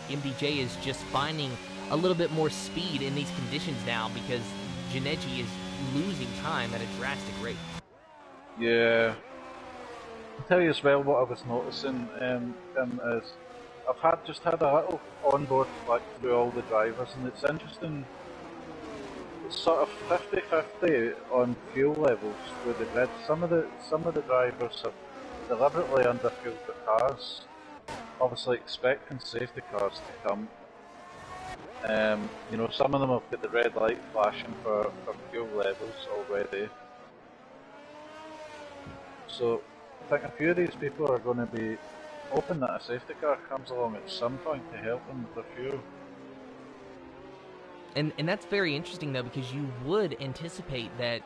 MDJ is just finding a little bit more speed in these conditions now, because Janeji is losing time at a drastic rate. Yeah. I'll tell you as well what I was noticing is I've just had a little onboard flick through all the drivers, and it's interesting. It's sort of 50-50 on fuel levels through the grid. Some of the drivers have deliberately underfueled the cars, obviously expecting safety cars to come. Some of them have got the red light flashing for fuel levels already. So I think a few of these people are going to be hoping that a safety car comes along at some point to help them with their fuel. And that's very interesting, though, because you would anticipate that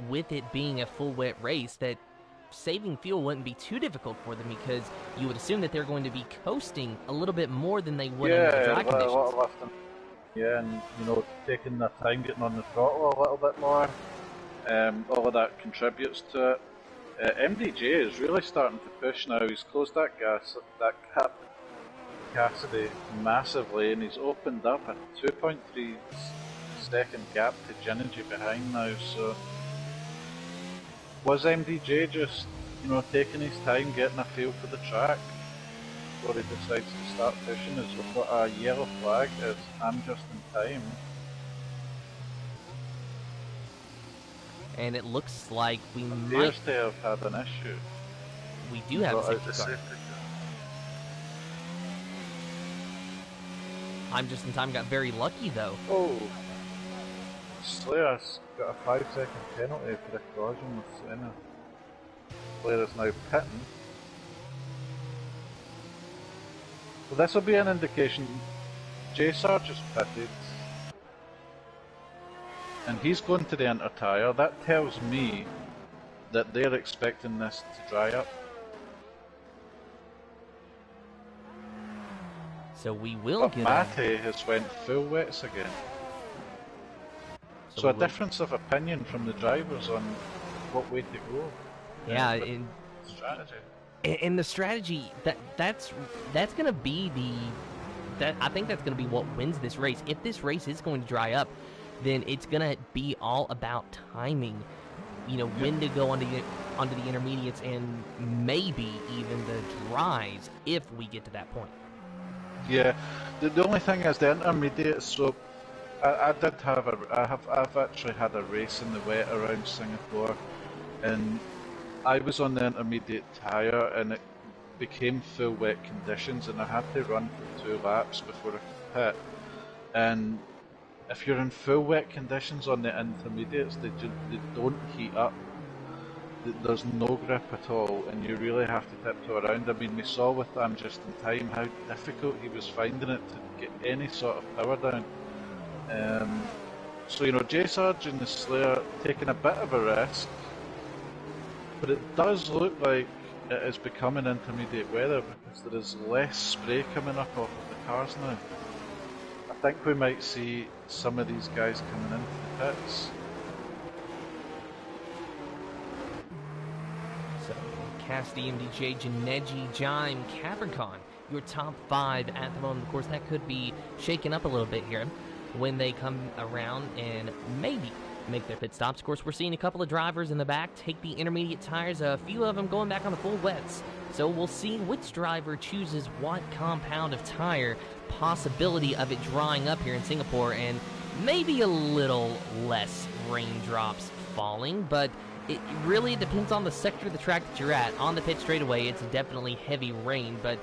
with it being a full wet race, that saving fuel wouldn't be too difficult for them, because you would assume that they're going to be coasting a little bit more than they would under the dry conditions. A lot of lifting. Yeah, and taking their time, getting on the throttle a little bit more. All of that contributes to it. MDJ is really starting to push now. He's closed that gap Cassidy massively, and he's opened up a 2.3 second gap to Janeji behind now. So was MDJ just taking his time, getting a feel for the track before he decides to start pushing? As we've got a yellow flag as I'm just in time. And it looks like we appears to have had an issue. We do have a safety car. I'm just in time got very lucky, though. Oh, Slayer's got a 5-second penalty for the collision with Senna. Slayer is now pitting. So this will be an indication. J-Sarge is pitted, and he's going to the inter tyre. That tells me that they're expecting this to dry up. So we will but get Matty has went full wets again. So a difference of opinion from the drivers on what way to go. Yeah, strategy. And the strategy that's going to be I think that's going to be what wins this race. If this race is going to dry up, then it's going to be all about timing. When to go onto the intermediates and maybe even the dries if we get to that point. Yeah, the only thing is the intermediates. So I've actually had a race in the wet around Singapore, and I was on the intermediate tyre, and became full wet conditions, and I had to run for 2 laps before I could pit. And if you're in full wet conditions on the intermediates, they don't heat up. There's no grip at all, and you really have to tiptoe around. I mean, we saw with I'm Just in Time how difficult he was finding it to get any sort of power down. So, J Sarge and the Slayer taking a bit of a risk, but it does look like it is becoming intermediate weather because there is less spray coming up off of the cars now. I think we might see some of these guys coming into the pits. So, Cassidy, MDJ, Janeji, Jime, Capricorn, your top 5 at the moment. Of course, that could be shaken up a little bit here when they come around and maybe make their pit stops. Of course, we're seeing a couple of drivers in the back take the intermediate tires, a few of them going back on the full wets. So we'll see which driver chooses what compound of tire, possibility of it drying up here in Singapore, and maybe a little less raindrops falling, but it really depends on the sector of the track that you're at. On the pit straightaway, it's definitely heavy rain, but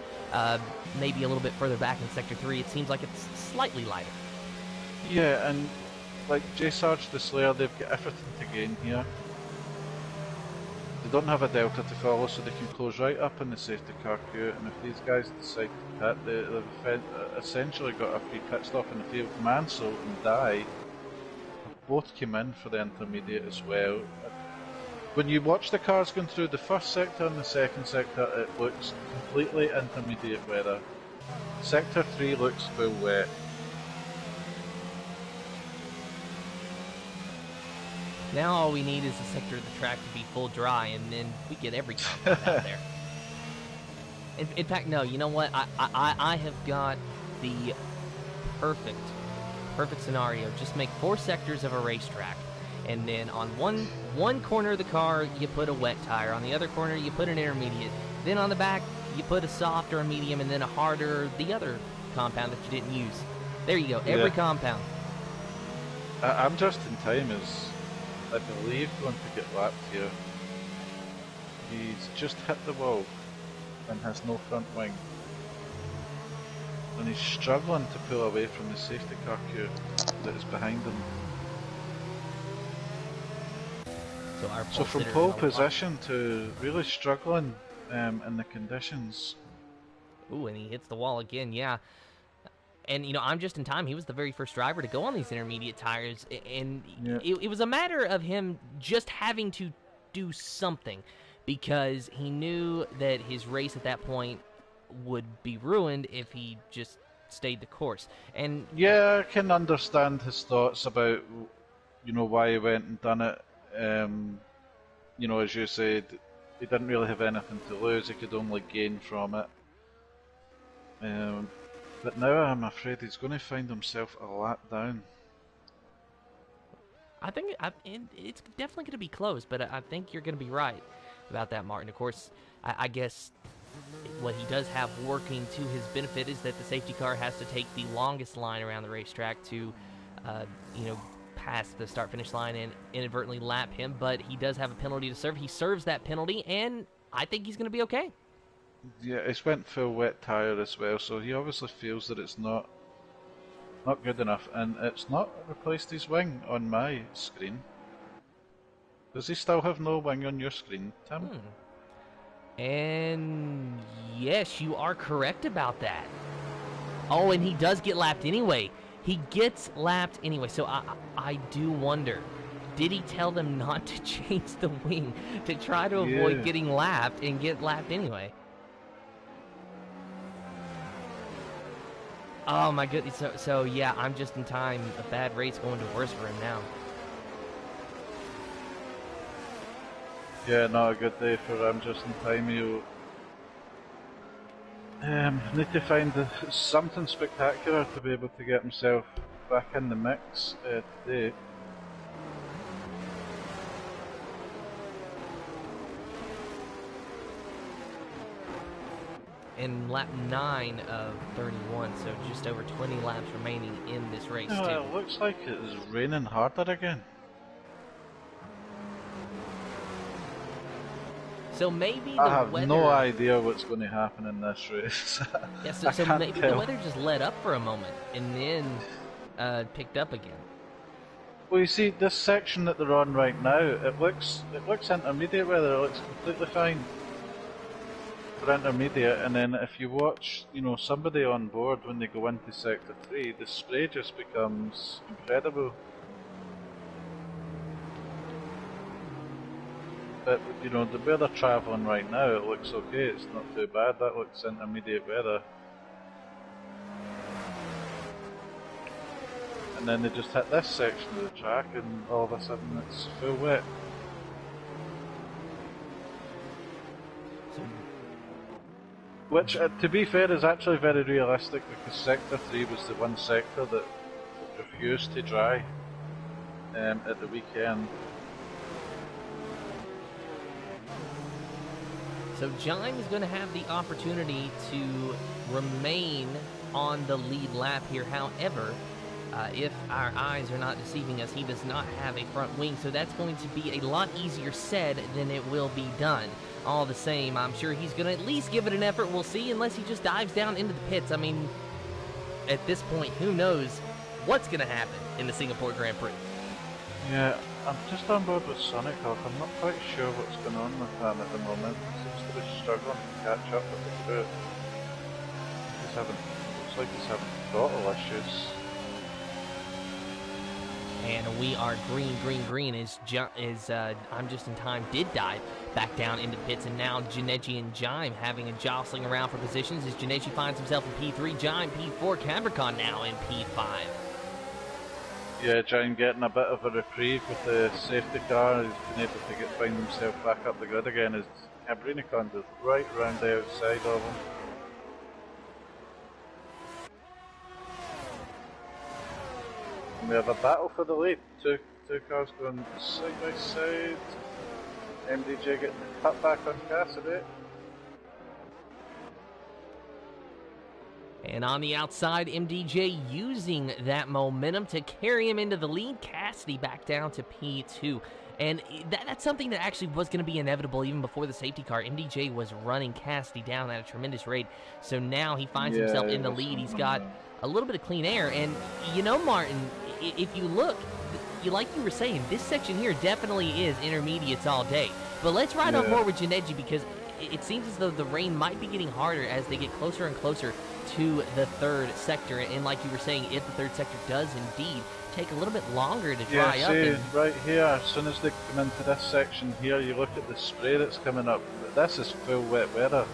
maybe a little bit further back in Sector 3, it seems like it's slightly lighter. Yeah, and like J Sarge, the Slayer, they've got everything to gain here. They don't have a delta to follow, so they can close right up in the safety car queue, and if these guys decide to pit, they've essentially got a free pit stop in the field. Mansell and Dye both came in for the intermediate as well. When you watch the cars going through the first sector and the second sector, it looks completely intermediate weather. Sector 3 looks full wet. Now all we need is a sector of the track to be full dry, and then we get every compound out there. In fact, no, you know what? I have got the perfect scenario. Just make 4 sectors of a racetrack, and then on one corner of the car, you put a wet tire. On the other corner, you put an intermediate. Then on the back, you put a soft or a medium, and then a harder, the other compound that you didn't use. There you go, every compound. I'm Just in Time is, I believe, going to get lapped here. He's just hit the wall and has no front wing. And he's struggling to pull away from the safety car queue that is behind him. So from pole position to really struggling in the conditions. Ooh, and he hits the wall again, yeah. And, I'm Just in Time. He was the very first driver to go on these intermediate tires. And it was a matter of him just having to do something, because he knew that his race at that point would be ruined if he just stayed the course. And yeah, I can understand his thoughts about, why he went and done it. As you said, he didn't really have anything to lose. He could only gain from it. But now I'm afraid he's going to find himself a lap down. I think it's definitely going to be close, but I think you're going to be right about that, Martin. Of course, I guess what he does have working to his benefit is that the safety car has to take the longest line around the racetrack to, pass the start-finish line and inadvertently lap him, but he does have a penalty to serve. He serves that penalty, and I think he's going to be okay. Yeah, it's went full wet tyre as well, so he obviously feels that it's not good enough, and it's not replaced his wing on my screen. Does he still have no wing on your screen, Tim? And yes, you are correct about that. Oh, and he does get lapped anyway. He gets lapped anyway, so I do wonder, did he tell them not to change the wing to try to avoid getting lapped and get lapped anyway? Oh my goodness, so yeah, I'm Just in Time. A bad race going to worse for him now. Yeah, not a good day for I'm Just in Time. You need to find something spectacular to be able to get himself back in the mix today. In lap 9 of 31, so just over 20 laps remaining in this race, too. It looks like it is raining harder again. So maybe I the have weather. no idea what's going to happen in this race. Yeah, I so can't maybe tell. the weather just let up for a moment and then picked up again. Well, you see, this section that they're on right now, it looks intermediate weather. It looks completely fine for intermediate. And then if you watch, somebody on board when they go into sector 3, the spray just becomes incredible. But the way they're travelling right now, it looks okay. It's not too bad. That looks intermediate weather. And then they just hit this section of the track, and all of a sudden it's full wet. Which, to be fair, is actually very realistic, because Sector 3 was the one sector that refused to dry at the weekend. So Jime is going to have the opportunity to remain on the lead lap here. However, if our eyes are not deceiving us, he does not have a front wing, so that's going to be a lot easier said than it will be done. All the same, I'm sure he's going to at least give it an effort. We'll see, unless he just dives down into the pits. I mean, at this point, who knows what's going to happen in the Singapore Grand Prix. Yeah, I'm just on board with Sonic Hawk. I'm not quite sure what's going on with him at the moment. He seems to be struggling to catch up with the group. Looks like he's having throttle issues. And we are green as I'm Just in Time did dive back down into the pits, and now Janeji and Jime having a jostling around for positions as Janeji finds himself in P3, Jime P4, Cabricon now in P5. Yeah, Jime getting a bit of a reprieve with the safety car. He's been able to find himself back up the grid again as Cabricon is right around the outside of him. We have a battle for the lead. Two cars going side by side. MDJ getting cut back on Cassidy. And on the outside, MDJ using that momentum to carry him into the lead. Cassidy back down to P2. And that's something that actually was going to be inevitable even before the safety car. MDJ was running Cassidy down at a tremendous rate. So now he finds himself in the lead. He's got a little bit of clean air. And, Martin, if you look, like you were saying, this section here definitely is intermediates all day. But let's ride on board with Janeji, because it seems as though the rain might be getting harder as they get closer and closer to the third sector. And like you were saying, if the third sector does indeed take a little bit longer to dry up. Yeah, right here, as soon as they come into this section here, you look at the spray that's coming up. This is full wet weather.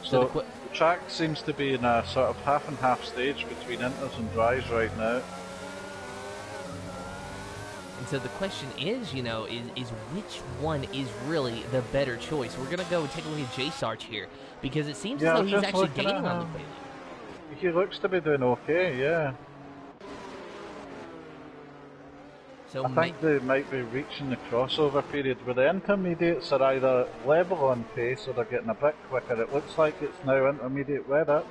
So the track seems to be in a sort of half and half stage between inters and dries right now. And so the question is, is which one is really the better choice? We're going to go and take a look at J Sarge here, because it seems as though he's actually gaining on the Bailey. He looks to be doing okay, yeah. So I think they might be reaching the crossover period where the intermediates are either level on pace or they're getting a bit quicker. It looks like it's now intermediate weather.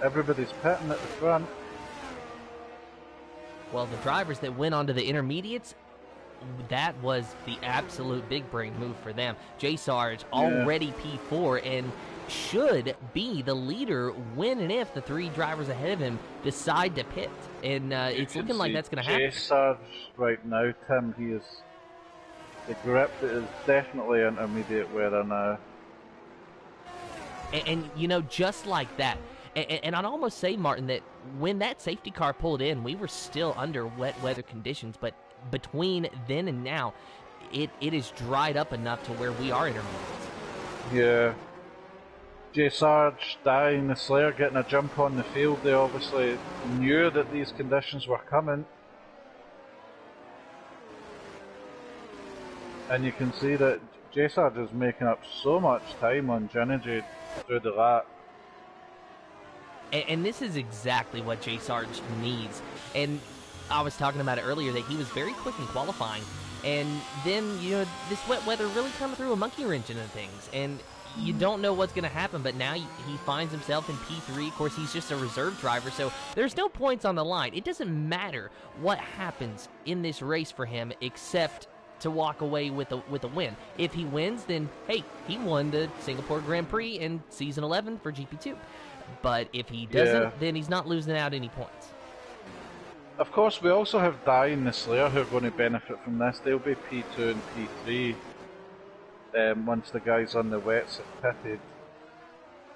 Everybody's pitting at the front. Well, the drivers that went onto the intermediates, that was the absolute big brain move for them. J Sarge already P4 and should be the leader when and if the three drivers ahead of him decide to pit. And it's looking like that's going to happen. J Sarge right now, Tim, the grip is definitely intermediate weather now. And just like that. And I'd almost say, Martin, that when that safety car pulled in, we were still under wet weather conditions. But between then and now, it is dried up enough to where we are intermediates. Yeah. J Sarge dying, the Slayer getting a jump on the field. They obviously knew that these conditions were coming. And you can see that J Sarge is making up so much time on Janeji through the lap. And this is exactly what J Sarge needs. And I was talking about it earlier that he was very quick in qualifying. And then, this wet weather really kind of threw a monkey wrench into things. And you don't know what's going to happen, but now he finds himself in P3. Of course, he's just a reserve driver, so there's no points on the line. It doesn't matter what happens in this race for him except to walk away with a win. If he wins, then, hey, he won the Singapore Grand Prix in Season 11 for GP2. But if he doesn't, then he's not losing out any points. Of course, we also have Dai and the Slayer who are going to benefit from this. They'll be P2 and P3 once the guys on the wets have pitted.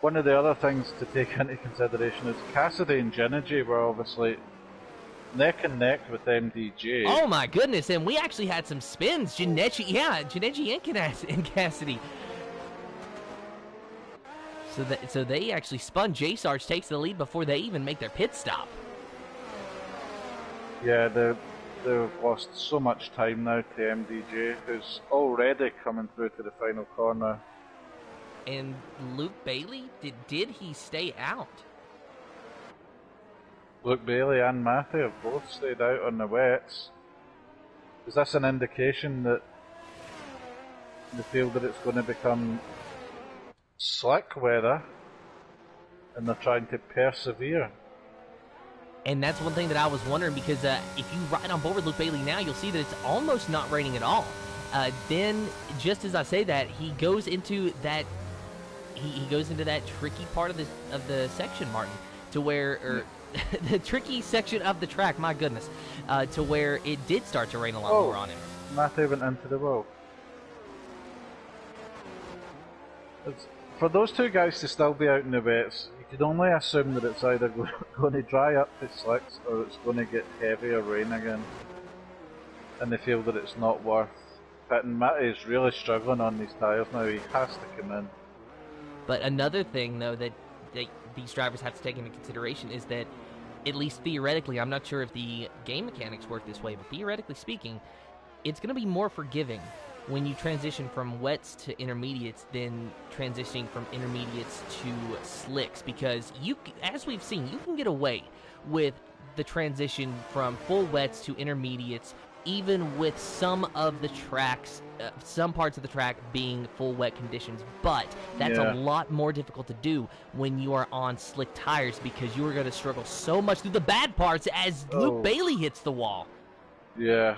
One of the other things to take into consideration is Cassidy and Gennady were obviously neck and neck with MDJ. Oh my goodness, and we actually had some spins. Gennady and Cassidy. So they actually spun. J-Sarge takes the lead before they even make their pit stop. Yeah, they've lost so much time now to MDJ, who's already coming through to the final corner. And Luke Bailey, did he stay out? Luke Bailey and Matthew have both stayed out on the wets. Is this an indication that they feel that it's going to become slick weather and they're trying to persevere? And that's one thing that I was wondering, because if you ride on board with Luke Bailey now, you'll see that it's almost not raining at all. Then, just as I say that, he goes into that tricky part of the section, Martin, to where the tricky section of the track. My goodness, to where it did start to rain a lot more on him. Matthew went into the wall. For those two guys to still be out in the wets, you could only assume that it's either going to dry up to slicks or it's going to get heavier rain again. And they feel that it's not worth pitting. Matty is really struggling on these tyres now, he has to come in. But another thing, though, that these drivers have to take into consideration is that, at least theoretically, I'm not sure if the game mechanics work this way, but theoretically speaking, it's going to be more forgiving when you transition from wets to intermediates than transitioning from intermediates to slicks, because as we've seen, you can get away with the transition from full wets to intermediates, even with some of the tracks, some parts of the track being full wet conditions. But that's a lot more difficult to do when you are on slick tires, because you are going to struggle so much through the bad parts as Luke Bailey hits the wall. Yeah.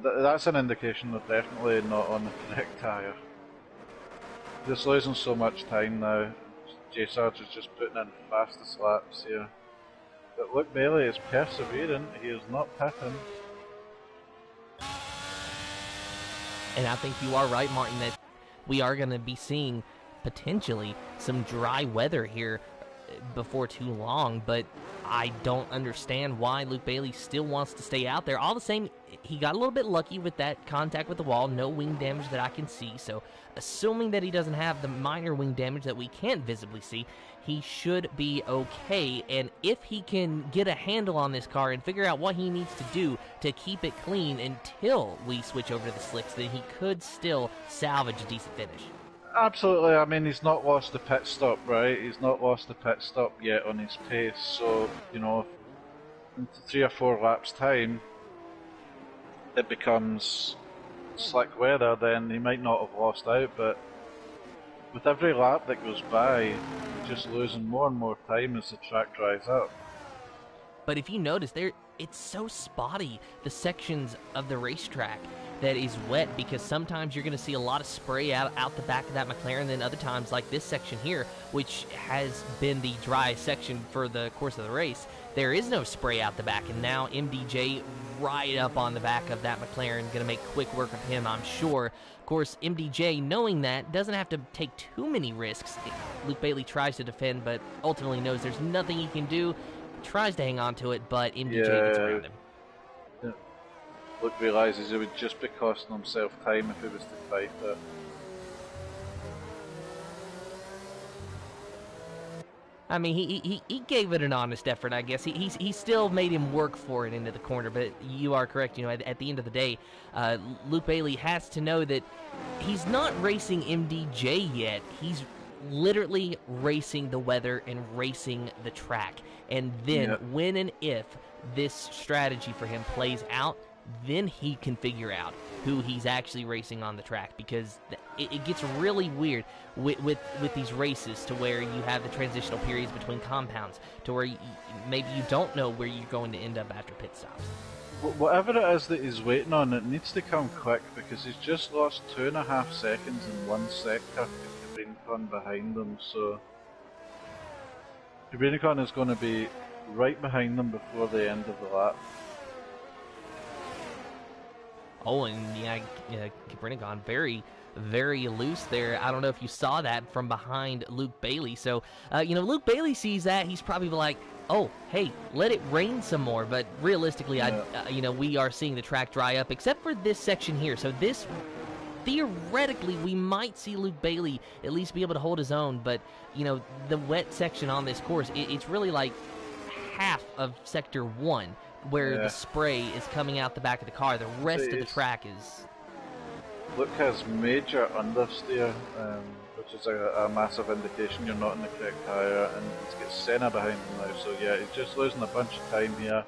That's an indication they're definitely not on the correct tyre. Just losing so much time now. J-Sarge is just putting in fastest laps here. But Luke Bailey is persevering, he is not pitting. And I think you are right, Martin, that we are going to be seeing potentially some dry weather here before too long, but I don't understand why Luke Bailey still wants to stay out there. All the same, he got a little bit lucky with that contact with the wall, no wing damage that I can see, so assuming that he doesn't have the minor wing damage that we can't visibly see, he should be okay. And if he can get a handle on this car and figure out what he needs to do to keep it clean until we switch over to the slicks, then he could still salvage a decent finish. Absolutely, I mean, he's not lost the pit stop, right? He's not lost the pit stop yet on his pace, so, you know, in 3 or 4 laps' time, it becomes slick weather, then he might not have lost out, but with every lap that goes by, he's just losing more and more time as the track dries up. But if you notice, it's so spotty, the sections of the racetrack that is wet, because sometimes you're going to see a lot of spray out the back of that McLaren, then other times, like this section here, which has been the dry section for the course of the race, there is no spray out the back, and now MDJ right up on the back of that McLaren, going to make quick work of him, I'm sure. Of course, MDJ, knowing that, doesn't have to take too many risks. Luke Bailey tries to defend, but ultimately knows there's nothing he can do, tries to hang on to it, but MDJ gets around him. Luke realises he would just be costing himself time if he was to fight it. I mean, he gave it an honest effort, I guess. He still made him work for it into the corner, but you are correct. You know, at the end of the day, Luke Bailey has to know that he's not racing MDJ yet. He's literally racing the weather and racing the track. And then when and if this strategy for him plays out, then he can figure out who he's actually racing on the track, because it gets really weird with these races, to where you have the transitional periods between compounds, to where maybe you don't know where you're going to end up after pit stops. Whatever it is that he's waiting on, it needs to come quick, because he's just lost 2.5 seconds in one sector to Cabrinicon behind him, so Cabrinicon is going to be right behind them before the end of the lap. Oh, and yeah, Cabrinicon very, very loose there. I don't know if you saw that from behind Luke Bailey. So, Luke Bailey sees that. He's probably like, oh, hey, let it rain some more. But realistically, Yeah. we are seeing the track dry up, except for this section here. So this, theoretically, we might see Luke Bailey at least be able to hold his own. But, the wet section on this course, it's really like half of Sector 1, where the spray is coming out the back of the car. The rest of the track is... Luke has major understeer, which is a massive indication you're not in the correct tyre, and he's got Senna behind him now, so yeah, he's just losing a bunch of time here.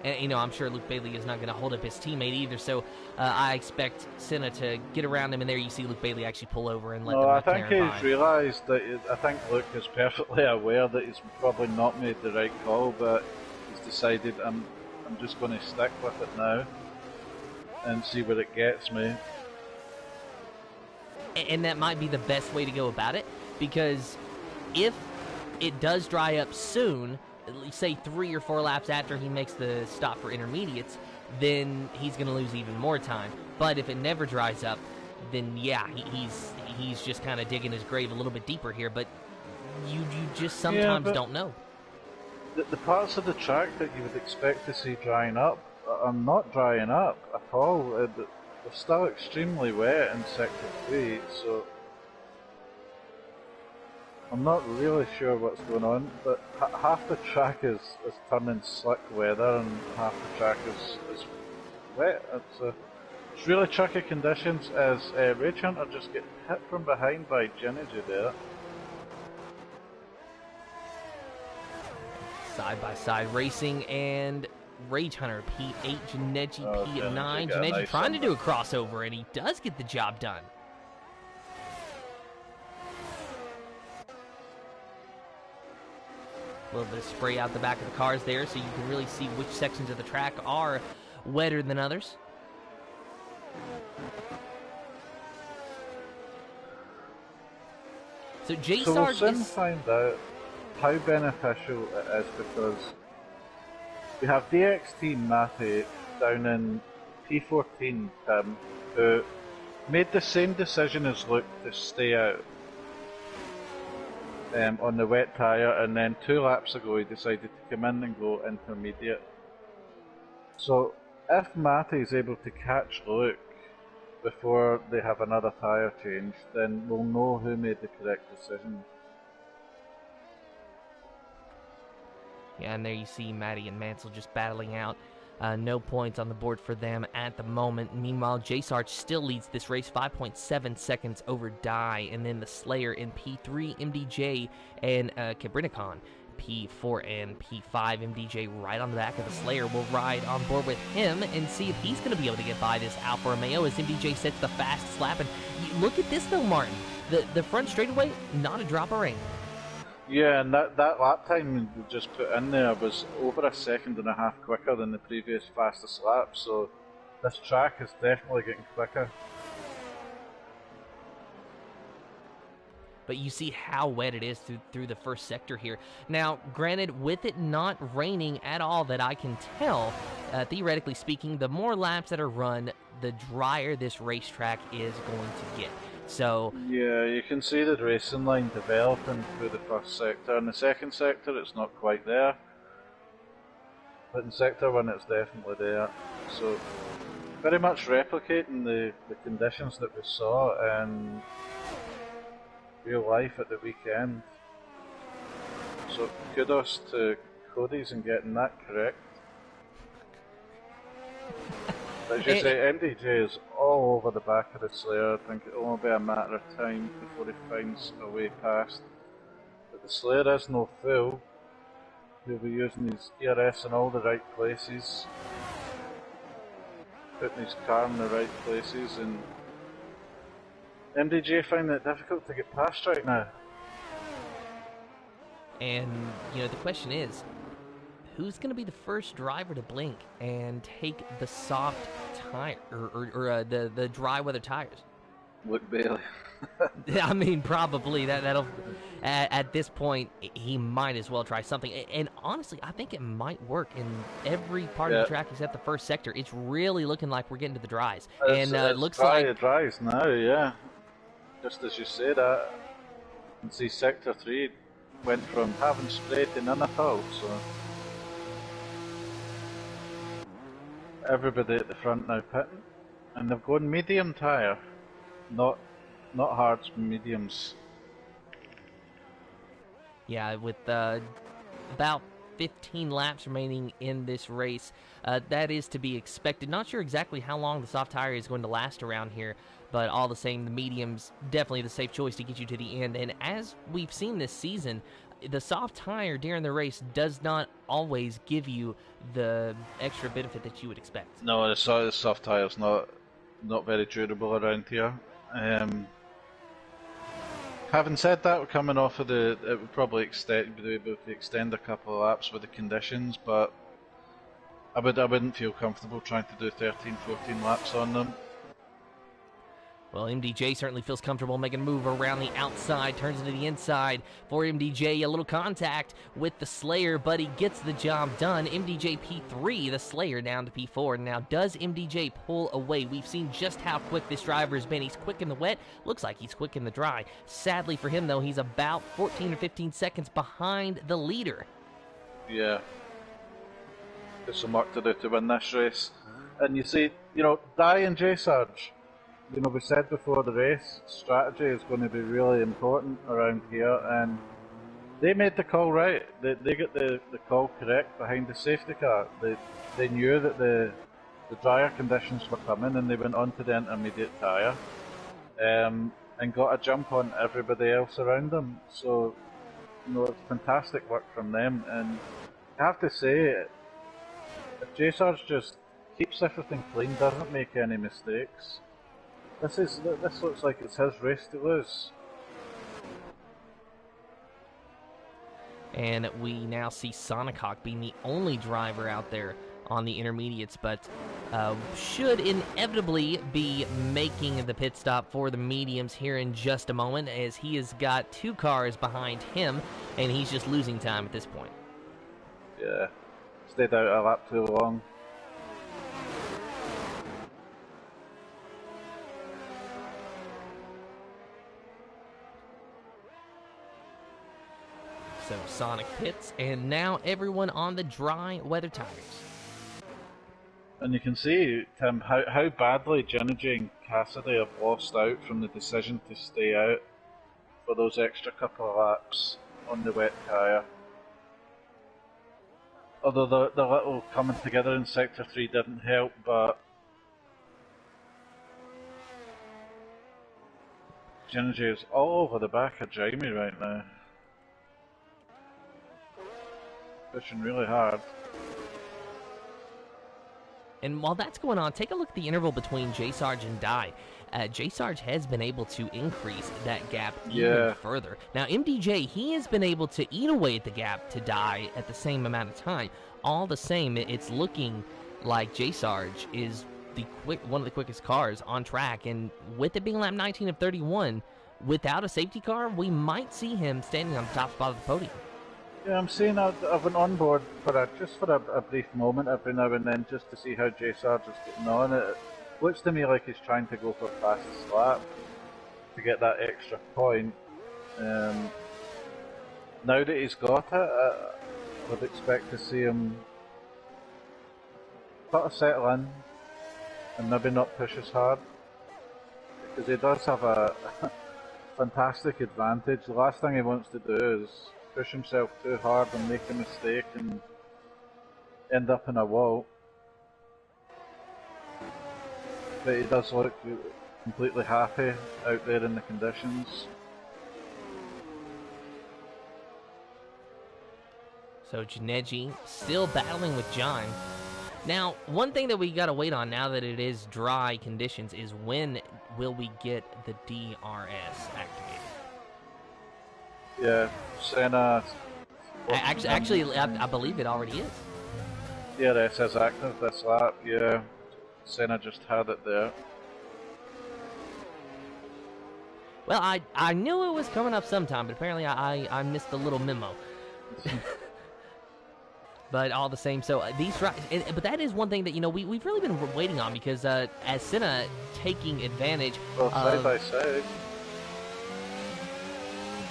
And, I'm sure Luke Bailey is not going to hold up his teammate either, so I expect Senna to get around him, and there you see Luke Bailey actually pull over and let the McLaren by. I think he's realised that, I think Luke is perfectly aware that he's probably not made the right call, but he's decided, I'm just going to stick with it now and see where it gets me. And that might be the best way to go about it, because if it does dry up soon, say 3 or 4 laps after he makes the stop for intermediates, then he's going to lose even more time. But if it never dries up, then yeah, he's just kind of digging his grave a little bit deeper here. But you just sometimes don't know. The parts of the track that you would expect to see drying up are not drying up at all. They're still extremely wet in Sector 3, so I'm not really sure what's going on, but half the track is turning slick weather and half the track is wet. It's really tricky conditions, as Rage Hunter just get hit from behind by Ginny there. Side-by-side racing, and Rage Hunter P8, Janeji P9. Janeji trying to do a crossover, and he does get the job done. A little bit of spray out the back of the cars there, so you can really see which sections of the track are wetter than others. So we'll soon find out how beneficial it is, because we have DXT Matty down in P14, Tim, who made the same decision as Luke to stay out on the wet tyre, and then 2 laps ago he decided to come in and go intermediate. So if Matty is able to catch Luke before they have another tyre change, then we'll know who made the correct decision. Yeah, and there you see Matty and Mansell just battling out. No points on the board for them at the moment. Meanwhile, J-Sarge still leads this race, 5.7 seconds over Dye, and then the Slayer in P3, MDJ, and Cabrinicon, P4 and P5. MDJ right on the back of the Slayer. Will ride on board with him and see if he's going to be able to get by this Alfa Romeo as MDJ sets the fastest lap. And look at this though, Martin. The front straightaway, not a drop of rain. Yeah, and that lap time we just put in there was over 1.5 seconds quicker than the previous fastest lap, so this track is definitely getting quicker. But you see how wet it is through the first sector here. Now, granted, with it not raining at all that I can tell, theoretically speaking, the more laps that are run, the drier this racetrack is going to get. So yeah, you can see the racing line developing through the first sector. In the second sector, it's not quite there, but in Sector 1, it's definitely there. So very much replicating the conditions that we saw in real life at the weekend. So kudos to Cody's in getting that correct. As you say, MDJ is all over the back of the Slayer. I think it'll only be a matter of time before he finds a way past. But the Slayer is no fool. He'll be using his ERS in all the right places. putting his car in the right places, and MDJ finding it difficult to get past right now. And, you know, the question is, who's going to be the first driver to blink and take the soft tire, or the dry weather tires? Luke Bailey. I mean, probably that'll. At this point, he might as well try something. And honestly, I think it might work in every part of the track except the first sector. It's really looking like we're getting to the dries, and it looks like it dries now. Yeah, just as you say that. And see, sector 3 went from having spray to none at all. So everybody at the front now pitting, and they've gone medium tyre, not hards, mediums. Yeah, with about 15 laps remaining in this race, that is to be expected. Not sure exactly how long the soft tire is going to last around here, but all the same, the medium's definitely the safe choice to get you to the end. And as we've seen this season, the soft tire during the race does not always give you the extra benefit that you would expect. No, the soft tire's not very durable around here. Having said that, we're coming off of it would probably be able to extend a couple of laps with the conditions, but I wouldn't feel comfortable trying to do 13, 14 laps on them. Well, MDJ certainly feels comfortable making a move around the outside, turns into the inside for MDJ. A little contact with the Slayer, but he gets the job done. MDJ P3, the Slayer down to P4. Now, does MDJ pull away? We've seen just how quick this driver has been. He's quick in the wet. Looks like he's quick in the dry. Sadly for him, though, he's about 14 or 15 seconds behind the leader. Yeah. Got some work to do to win this race. And you see, you know, Dye and J-Sarge, you know, we said before the race, strategy is going to be really important around here, and they made the call right. They got the call correct behind the safety car. They knew that the drier conditions were coming, and they went on to the intermediate tyre, and got a jump on everybody else around them. So, you know, it's fantastic work from them, and I have to say, if J-Sarge just keeps everything clean, doesn't make any mistakes, this looks like it's his race to lose. And we now see Sonic Hawk being the only driver out there on the intermediates, but should inevitably be making the pit stop for the mediums here in just a moment, as he has got 2 cars behind him, and he's just losing time at this point. Yeah, stayed out a lap too long. So Sonic pits, and now everyone on the dry weather tires. And you can see, Tim, how badly Gingy and Cassidy have lost out from the decision to stay out for those extra couple of laps on the wet tyre. Although the little coming together in Sector 3 didn't help, but Gingy is all over the back of Jamie right now. Pushing really hard. And while that's going on, take a look at the interval between J-Sarge and Dye. J-Sarge has been able to increase that gap even further. Now, MDJ, he has been able to eat away at the gap to Dye at the same amount of time. All the same, it's looking like J-Sarge is one of the quickest cars on track. And with it being lap 19 of 31, without a safety car, we might see him standing on the top spot of the podium. Yeah, I'm seeing I've been on board for a brief moment every now and then, just to see how J-Sarge is getting on. It looks to me like he's trying to go for fastest lap to get that extra point. Now that he's got it, I would expect to see him sort of settle in and maybe not push as hard, because he does have a fantastic advantage. The last thing he wants to do is push himself too hard and make a mistake and end up in a wall. But he does look completely happy out there in the conditions. So Gingy still battling with John. Now, one thing that we got to wait on now that it is dry conditions is when will we get the DRS activated? Yeah, Senna. Actually, I believe it already is. DRS is active this lap, yeah. Senna just had it there. Well, I knew it was coming up sometime, but apparently I missed the little memo. But all the same, so but that is one thing that, we've really been waiting on, because as Senna taking advantage Well, side of by side.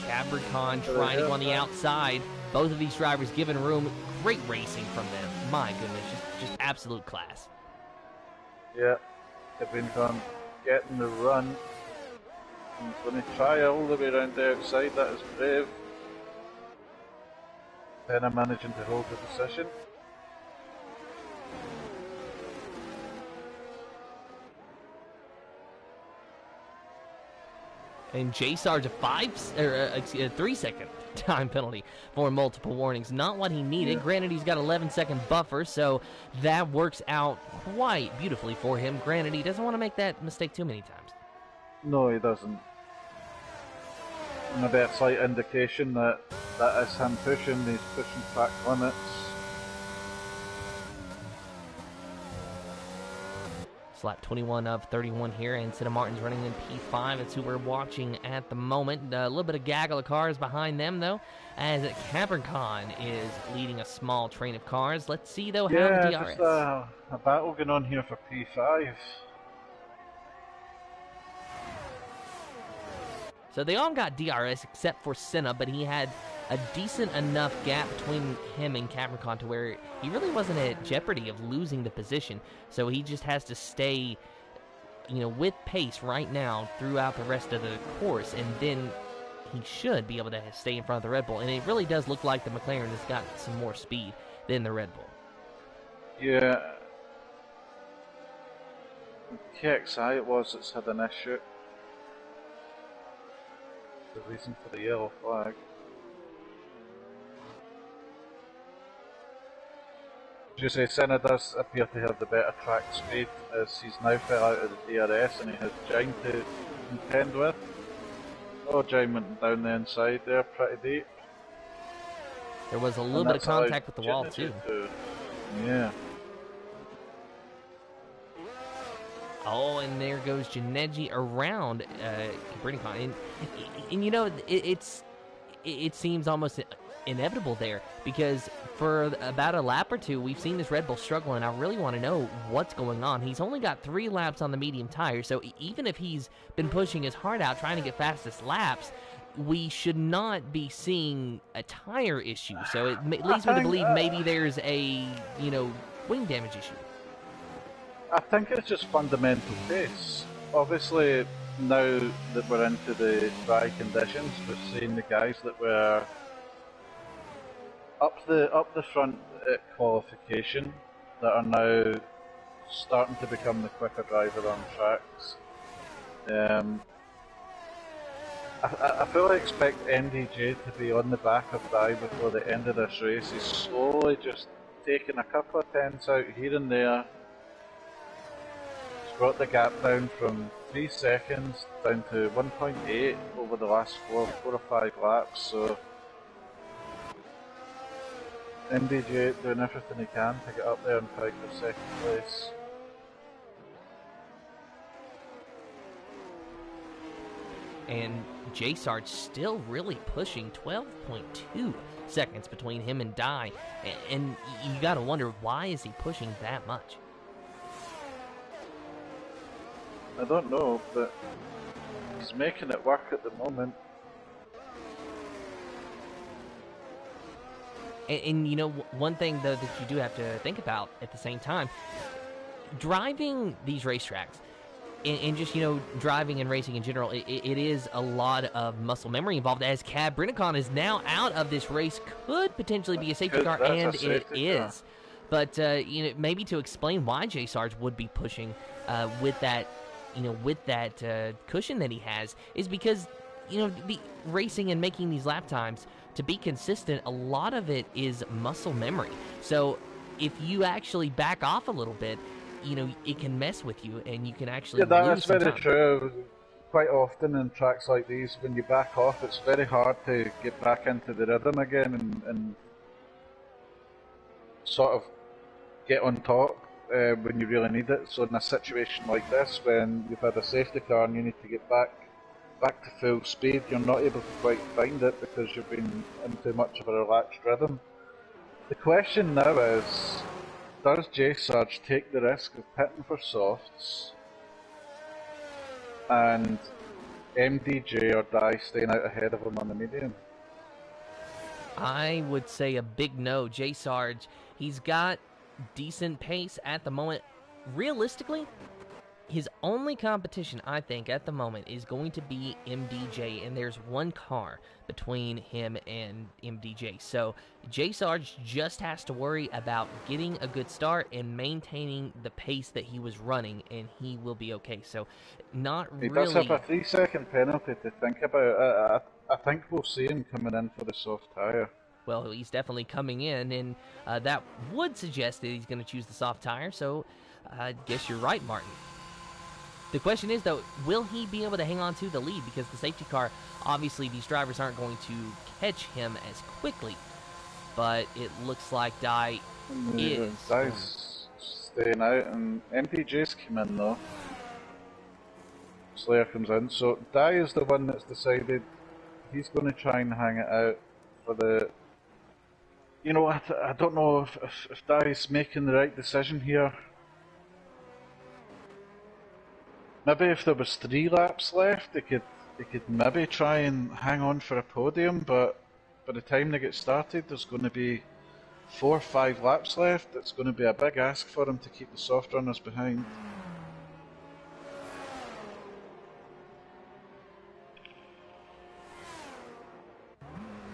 Capricorn trying to go on the outside. Both of these drivers giving room. Great racing from them. My goodness, just absolute class. Yeah, Capricorn getting the run. He's going to try all the way around the outside, that is brave. Senna managing to hold the position. And J-Sarge a 3-second time penalty for multiple warnings. Not what he needed. Yeah. Granted, he's got 11-second buffer, so that works out quite beautifully for him. Granted, he doesn't want to make that mistake too many times. No, he doesn't. Maybe a slight indication that is him pushing. He's pushing track limits. It's lap 21 of 31 here, and Senna Martin's running in P5. That's who we're watching at the moment. A little bit of gaggle of cars behind them, though, as Capricorn is leading a small train of cars. Let's see, though, how the DRS... Just a battle going on here for P5. So they all got DRS except for Senna, but he had a decent enough gap between him and Capricorn to where he really wasn't at jeopardy of losing the position. So he just has to stay, with pace right now throughout the rest of the course, and then he should be able to stay in front of the Red Bull. And it really does look like the McLaren has got some more speed than the Red Bull. Yeah. KXI it was that's had an issue. The reason for the yellow flag. As you say, Senna does appear to have the better track speed, as he's now fell out of the DRS and he has Jime to contend with. Oh, Jime went down the inside there, pretty deep. There was a little bit of contact with the wall too. Yeah. Oh, and there goes Janeji around Capricorn. And it seems almost inevitable there, because for about a lap or two, we've seen this Red Bull struggle, and I really want to know what's going on. He's only got 3 laps on the medium tire, so even if he's been pushing his heart out trying to get fastest laps, we should not be seeing a tire issue. So it leads me to believe maybe there's a, wing damage issue. I think it's just fundamental pace. Obviously, now that we're into the dry conditions, we're seeing the guys that were up the front at qualification that are now starting to become the quicker driver on tracks. I fully expect NDJ to be on the back of Dai before the end of this race. He's slowly just taking a couple of tenths out here and there. Brought the gap down from 3 seconds down to 1.8 over the last 4 or 5 laps, so MDJ doing everything he can to get up there and fight for second place. And J-Sarge still really pushing 12.2 seconds between him and Dai, and you gotta wonder, why is he pushing that much? I don't know, but he's making it work at the moment. And one thing, though, that you do have to think about at the same time, driving these racetracks, and just, driving and racing in general, it is a lot of muscle memory involved, as Cab Brinicon is now out of this race, could potentially be a safety car, and it is. But, maybe to explain why J-Sarge would be pushing with that cushion that he has, is because, the racing and making these lap times, to be consistent, a lot of it is muscle memory. So if you actually back off a little bit, you know, it can mess with you, and you can actually Yeah, that lose is some very time. true. Quite often in tracks like these, when you back off, it's very hard to get back into the rhythm again and sort of get on top when you really need it. So in a situation like this, when you've had a safety car and you need to get back to full speed, you're not able to quite find it because you've been in too much of a relaxed rhythm. The question now is, does J Surge take the risk of pitting for softs and MDJ or Dye staying out ahead of him on the medium? I would say a big no. J Sarge, he's got decent pace at the moment. Realistically, his only competition, I think, at the moment is going to be MDJ, and there's one car between him and MDJ. So J Sarge just has to worry about getting a good start and maintaining the pace that he was running, and he will be okay. So, not He does have a really. 3-second penalty to think about. I think we'll see him coming in for the soft tyre. Well, he's definitely coming in, and that would suggest that he's going to choose the soft tire. So, I guess you're right, Martin. The question is, though, will he be able to hang on to the lead? Because the safety car, obviously, these drivers aren't going to catch him as quickly. But it looks like Dye is. Dye's staying out, and MDJ's come in though. Slayer comes in, so Dye is the one that's decided he's going to try and hang it out for the. You know, I don't know if Dye's making the right decision here. Maybe if there was 3 laps left, they could maybe try and hang on for a podium, but by the time they get started, there's going to be 4 or 5 laps left. It's going to be a big ask for them to keep the soft runners behind.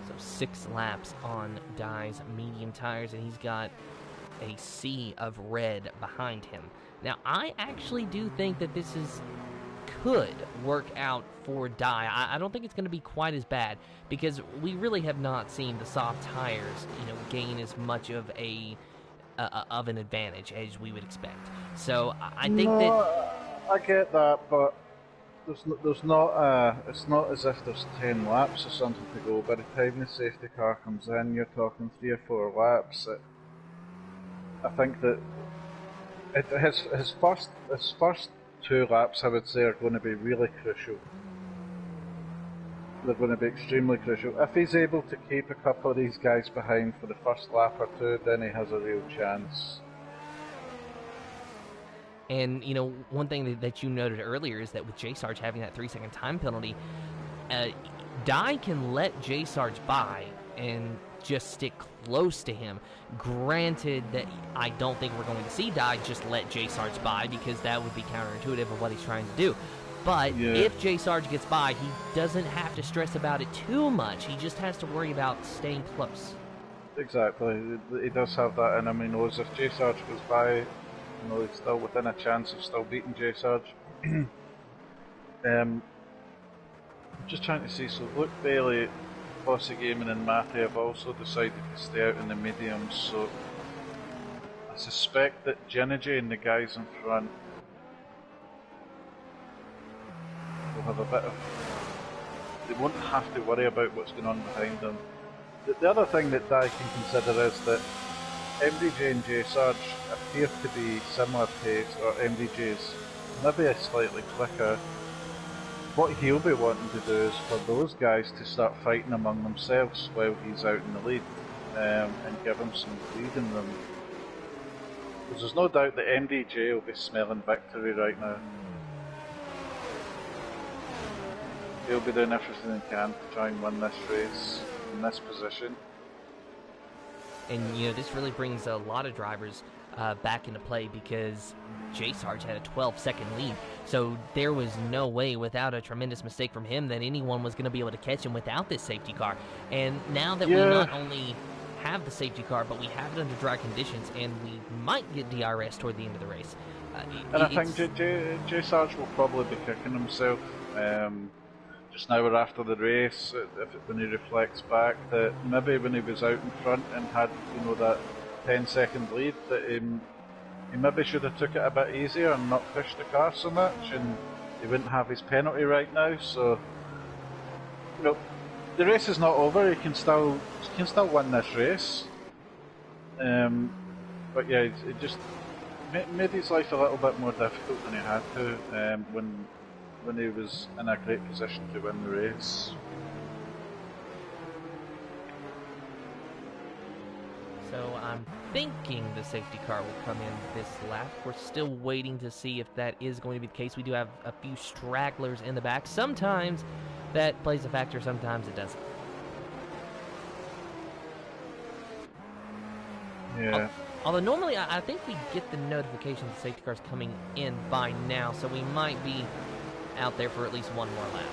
So 6 laps on Dye's medium tires, and he's got a sea of red behind him. Now, I actually do think that this could work out for Dye. I don't think it's going to be quite as bad because we really have not seen the soft tires, gain as much of of an advantage as we would expect. So I think I get that, but there's not. It's not as if there's 10 laps or something to go. By the time the safety car comes in, you're talking 3 or 4 laps. I think that his first 2 laps, I would say, are going to be really crucial. They're going to be extremely crucial. If he's able to keep a couple of these guys behind for the first lap or 2, then he has a real chance. And, one thing that you noted earlier is that with J Sarge having that 3-second time penalty, Dye can let J Sarge by and just stick close to him. Granted that I don't think we're going to see Dye just let J Sarge by because that would be counterintuitive of what he's trying to do. But if J Sarge gets by, he doesn't have to stress about it too much. He just has to worry about staying close. Exactly. He does have that in him. He knows if J Sarge goes by, he's still within a chance of still beating J Sarge. I'm just trying to see, so Luke Bailey, Bossy Gaming and Matty have also decided to stay out in the mediums, so I suspect that Genergy and the guys in front will have a bit of... They won't have to worry about what's going on behind them. The other thing that Dye can consider is that MDJ and J Sarge appear to be similar pace, or MDJ's maybe a slightly quicker. What he'll be wanting to do is for those guys to start fighting among themselves while he's out in the lead, and give him some breathing room. Because there's no doubt that MDJ will be smelling victory right now. He'll be doing everything he can to try and win this race in this position. And, this really brings a lot of drivers back into play because J Sarge had a 12-second lead. So there was no way, without a tremendous mistake from him, that anyone was going to be able to catch him without this safety car. And now that we not only have the safety car, but we have it under dry conditions, and we might get DRS toward the end of the race. And I think J Sarge will probably be kicking himself just now or after the race, when he reflects back, that maybe when he was out in front and had that 10-second lead, that he maybe should have took it a bit easier and not pushed the car so much, and he wouldn't have his penalty right now. So, you know, the race is not over. He can still win this race. But yeah, it just made his life a little bit more difficult than he had to when he was in a great position to win the race. So I'm thinking the safety car will come in this lap. We're still waiting to see if that is going to be the case. We do have a few stragglers in the back. Sometimes that plays a factor, sometimes it doesn't. Yeah. Although normally I think we get the notification the safety car's coming in by now, so we might be out there for at least one more lap.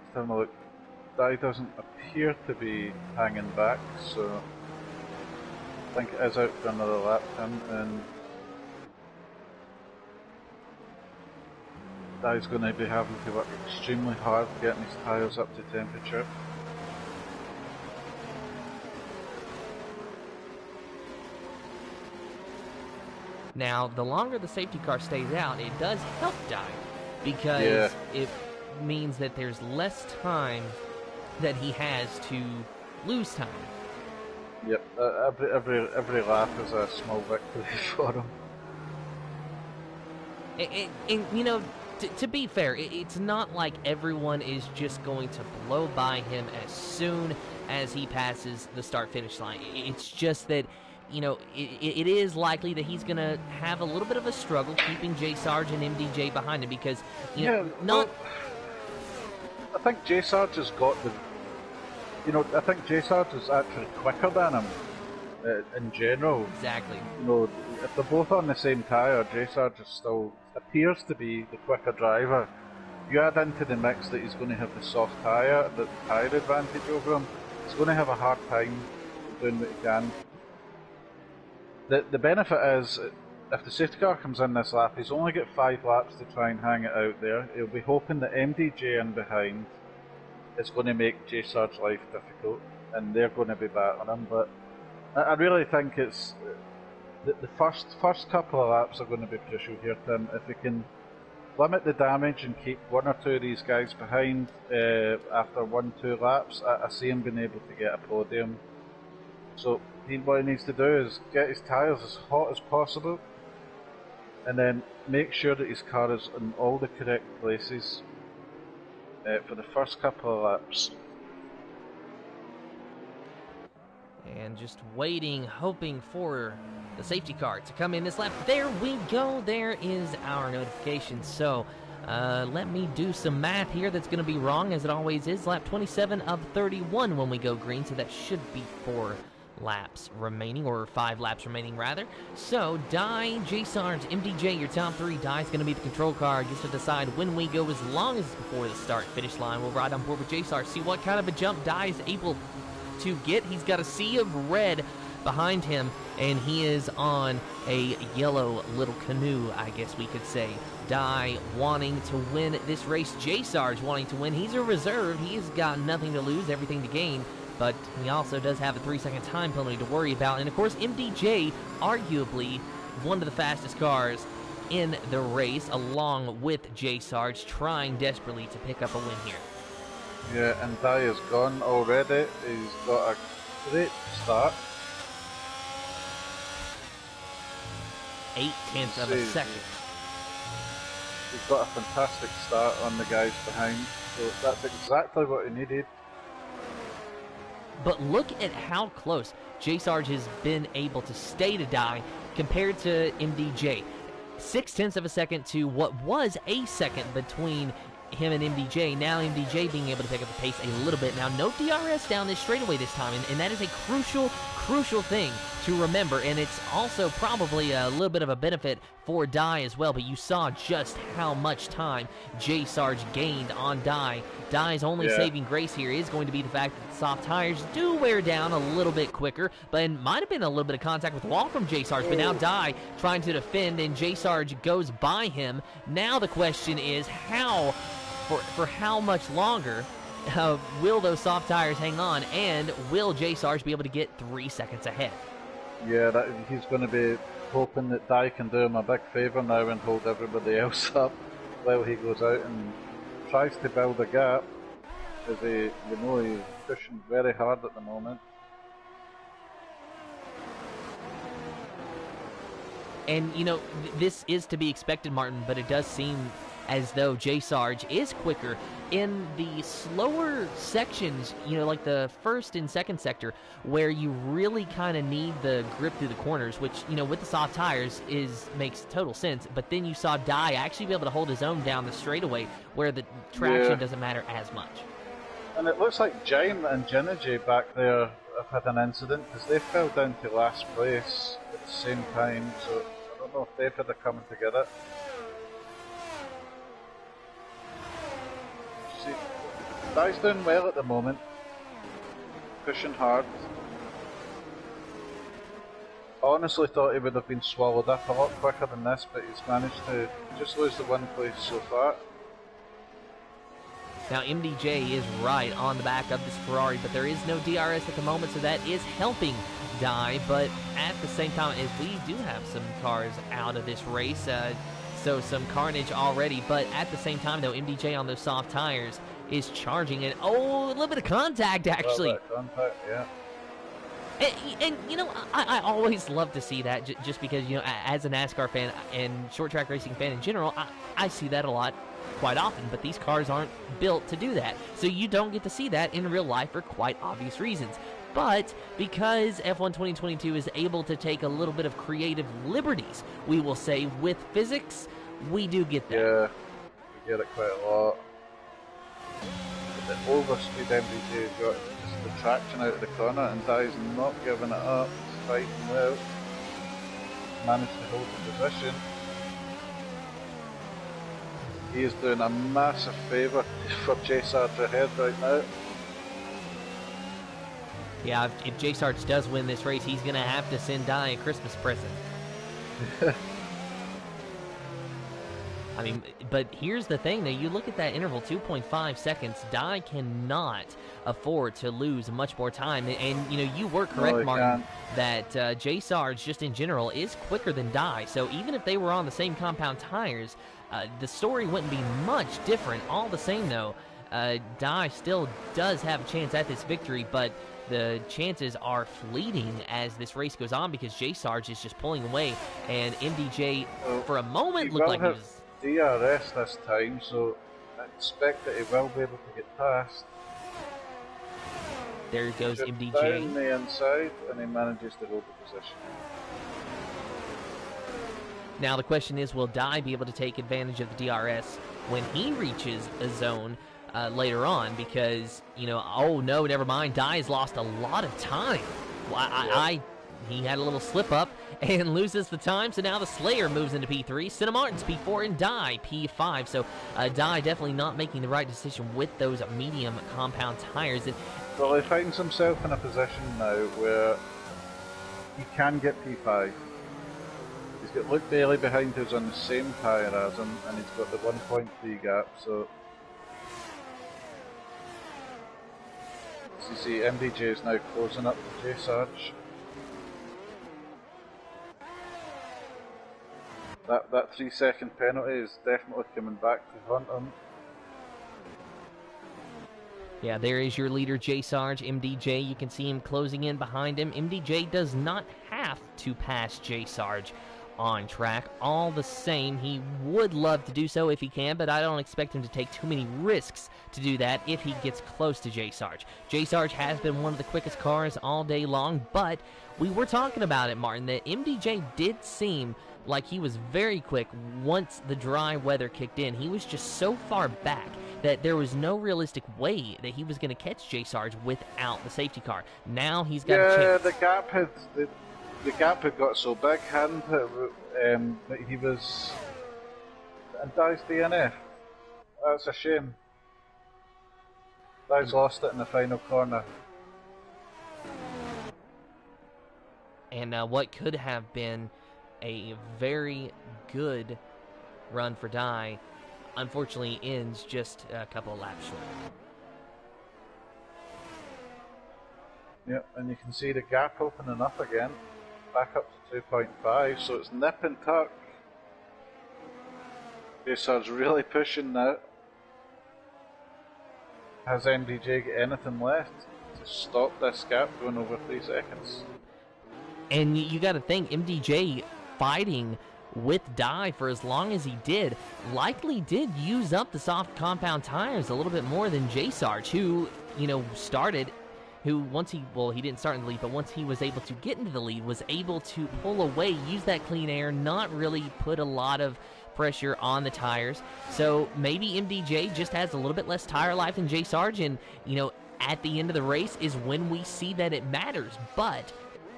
Let's have a look. Dye doesn't appear to be hanging back, so I think it is out for another lap, and Dye's going to be having to work extremely hard getting his tyres up to temperature. Now, the longer the safety car stays out, it does help Dye, because it means that there's less time that he has to lose time. Yep, every lap is a small victory for him. And you know, to be fair, it's not like everyone is just going to blow by him as soon as he passes the start-finish line. It's just that, you know, it is likely that he's going to have a little bit of a struggle keeping J. Sarge and MDJ behind him, because, you know, well, I think J. Sarge has got the... You know, I think J. Sarge is actually quicker than him, in general. Exactly. You know, if they're both on the same tyre, J. Sarge still appears to be the quicker driver. You add into the mix that he's going to have the soft tyre, the tyre advantage over him, he's going to have a hard time doing what he can. The benefit is, if the safety car comes in this lap, he's only got 5 laps to try and hang it out there. He'll be hoping that MDJ in behind is going to make J. Sarge's life difficult, and they're going to be battling him. But I really think it's the first couple of laps are going to be crucial here, Tim. If we can limit the damage and keep 1 or 2 of these guys behind after 1-2 laps, I see him being able to get a podium. So what he needs to do is get his tyres as hot as possible, and then make sure that his car is in all the correct places for the first couple of laps. And just waiting, hoping for the safety car to come in this lap. There we go. There is our notification. So let me do some math here that's going to be wrong, as it always is. Lap 27 of 31 when we go green, so that should be 4 laps remaining, or 5 laps remaining rather. So Dye, J. Sarge, MDJ, your top 3. Dye's going to be the control car, gets to decide when we go, as long as it's before the start finish line. We'll ride on board with J. Sarge, see what kind of a jump Dye is able to get. He's got a sea of red behind him, and he is on a yellow little canoe, I guess we could say. Dye wanting to win this race, J. Sarge wanting to win. He's a reserve. He's got nothing to lose, everything to gain, but he also does have a 3-second time penalty to worry about. And of course, MDJ, arguably one of the fastest cars in the race, along with J. Sarge, trying desperately to pick up a win here. Yeah, and Dye is gone already. He's got a great start. 0.8 of a second. He's got a fantastic start on the guys behind, so that's exactly what he needed. But look at how close J. Sarge has been able to stay to Dye compared to MDJ. 0.6 of a second to what was a second between him and MDJ. Now MDJ being able to pick up the pace a little bit. Now no DRS down this straightaway this time, and that is a crucial thing to remember, and it's also probably a little bit of a benefit for Dye as well. But you saw just how much time J. Sarge gained on Dye. Dye's only saving grace here is going to be the fact that the soft tires do wear down a little bit quicker, but it might have been a little bit of contact with the wall from J. Sarge. But now Dye trying to defend, and J. Sarge goes by him. Now the question is, how for how much longer will those soft tires hang on, and will J Sarge be able to get 3 seconds ahead? Yeah, he's going to be hoping that Dye can do him a big favour now and hold everybody else up while he goes out and tries to build a gap, as he's pushing very hard at the moment. And, this is to be expected, Martin, but it does seem as though J Sarge is quicker in the slower sections, like the first and second sector, where you really kind of need the grip through the corners, which, with the soft tires makes total sense. But then you saw Dye actually be able to hold his own down the straightaway, where the traction doesn't matter as much. And it looks like Giant and Ginny back there have had an incident, because they fell down to last place at the same time, so I don't know if they've had a coming together. See, Dye's doing well at the moment, pushing hard. Honestly thought he would have been swallowed up a lot quicker than this, but he's managed to just lose the one place so far. Now, MDJ is right on the back of this Ferrari, but there is no DRS at the moment, so that is helping Dye. But at the same time, if we do have some cars out of this race, so some carnage already. But at the same time, though, MDJ on those soft tires is charging it. Oh, a little bit of contact, actually. A little bit of contact, yeah. And I always love to see that, just because, as a NASCAR fan and short track racing fan in general, I see that a lot quite often, but these cars aren't built to do that. So you don't get to see that in real life for quite obvious reasons. But because F1 2022 is able to take a little bit of creative liberties, we will say, with physics, we do get that. Yeah, we get it quite a lot. The overspeed MDJ got just the traction out of the corner, and Dye's not giving it up. He's fighting well. Managed to hold the position. He is doing a massive favour for J Sarge ahead right now. Yeah, if J Sarge does win this race, he's going to have to send Dye a Christmas present. I mean, but here's the thing, though. You look at that interval, 2.5 seconds. Dye cannot afford to lose much more time. And you were correct, Martin, that J Sarge, just in general, is quicker than Dye. So even if they were on the same compound tires, the story wouldn't be much different. All the same, though, Dye still does have a chance at this victory, but the chances are fleeting as this race goes on, because J Sarge is just pulling away, and MDJ, for a moment, looked like he was... DRS this time, so I expect that he will be able to get past. There goes MDJ. Down the inside, and he manages to hold the position. Now the question is, will Dye be able to take advantage of the DRS when he reaches a zone later on? Because, oh no, never mind, Dye has lost a lot of time. He had a little slip up and loses the time, so now the Slayer moves into P3, Cinna Martin's P4, and Dye P5. So Dye definitely not making the right decision with those medium compound tires. Well, he finds himself in a position now where he can get P5. He's got Luke Bailey behind who's on the same tyre as him, and he's got the 1.3 gap, so... As you see, MDJ is now closing up to J Sarge. That 3-second penalty is definitely coming back to haunt him. Yeah, there is your leader, J Sarge. MDJ, you can see him closing in behind him. MDJ does not have to pass J Sarge on track. All the same, he would love to do so if he can, but I don't expect him to take too many risks to do that if he gets close to J Sarge. J Sarge has been one of the quickest cars all day long, but we were talking about it, Martin, that MDJ did seem like he was very quick once the dry weather kicked in. He was just so far back that there was no realistic way that he was going to catch J Sarge without the safety car. Now he's got a chance. The gap had got so big, hadn't it, that he was... And Dye's DNF. That's a shame. Dye's lost it in the final corner. And what could have been a very good run for Dye, unfortunately ends just a couple of laps short. Yep, and you can see the gap opening up again, back up to 2.5, so it's nip and tuck. Jaysar's really pushing now. Has MDJ got anything left to stop this gap going over 3 seconds? And you got to think, MDJ fighting with Dye for as long as he did likely did use up the soft compound tires a little bit more than Jaysarge, who, started, who once he didn't start in the lead, but once he was able to get into the lead, was able to pull away, use that clean air, not really put a lot of pressure on the tires. So maybe MDJ just has a little bit less tire life than Jaysarge, and, at the end of the race is when we see that it matters. But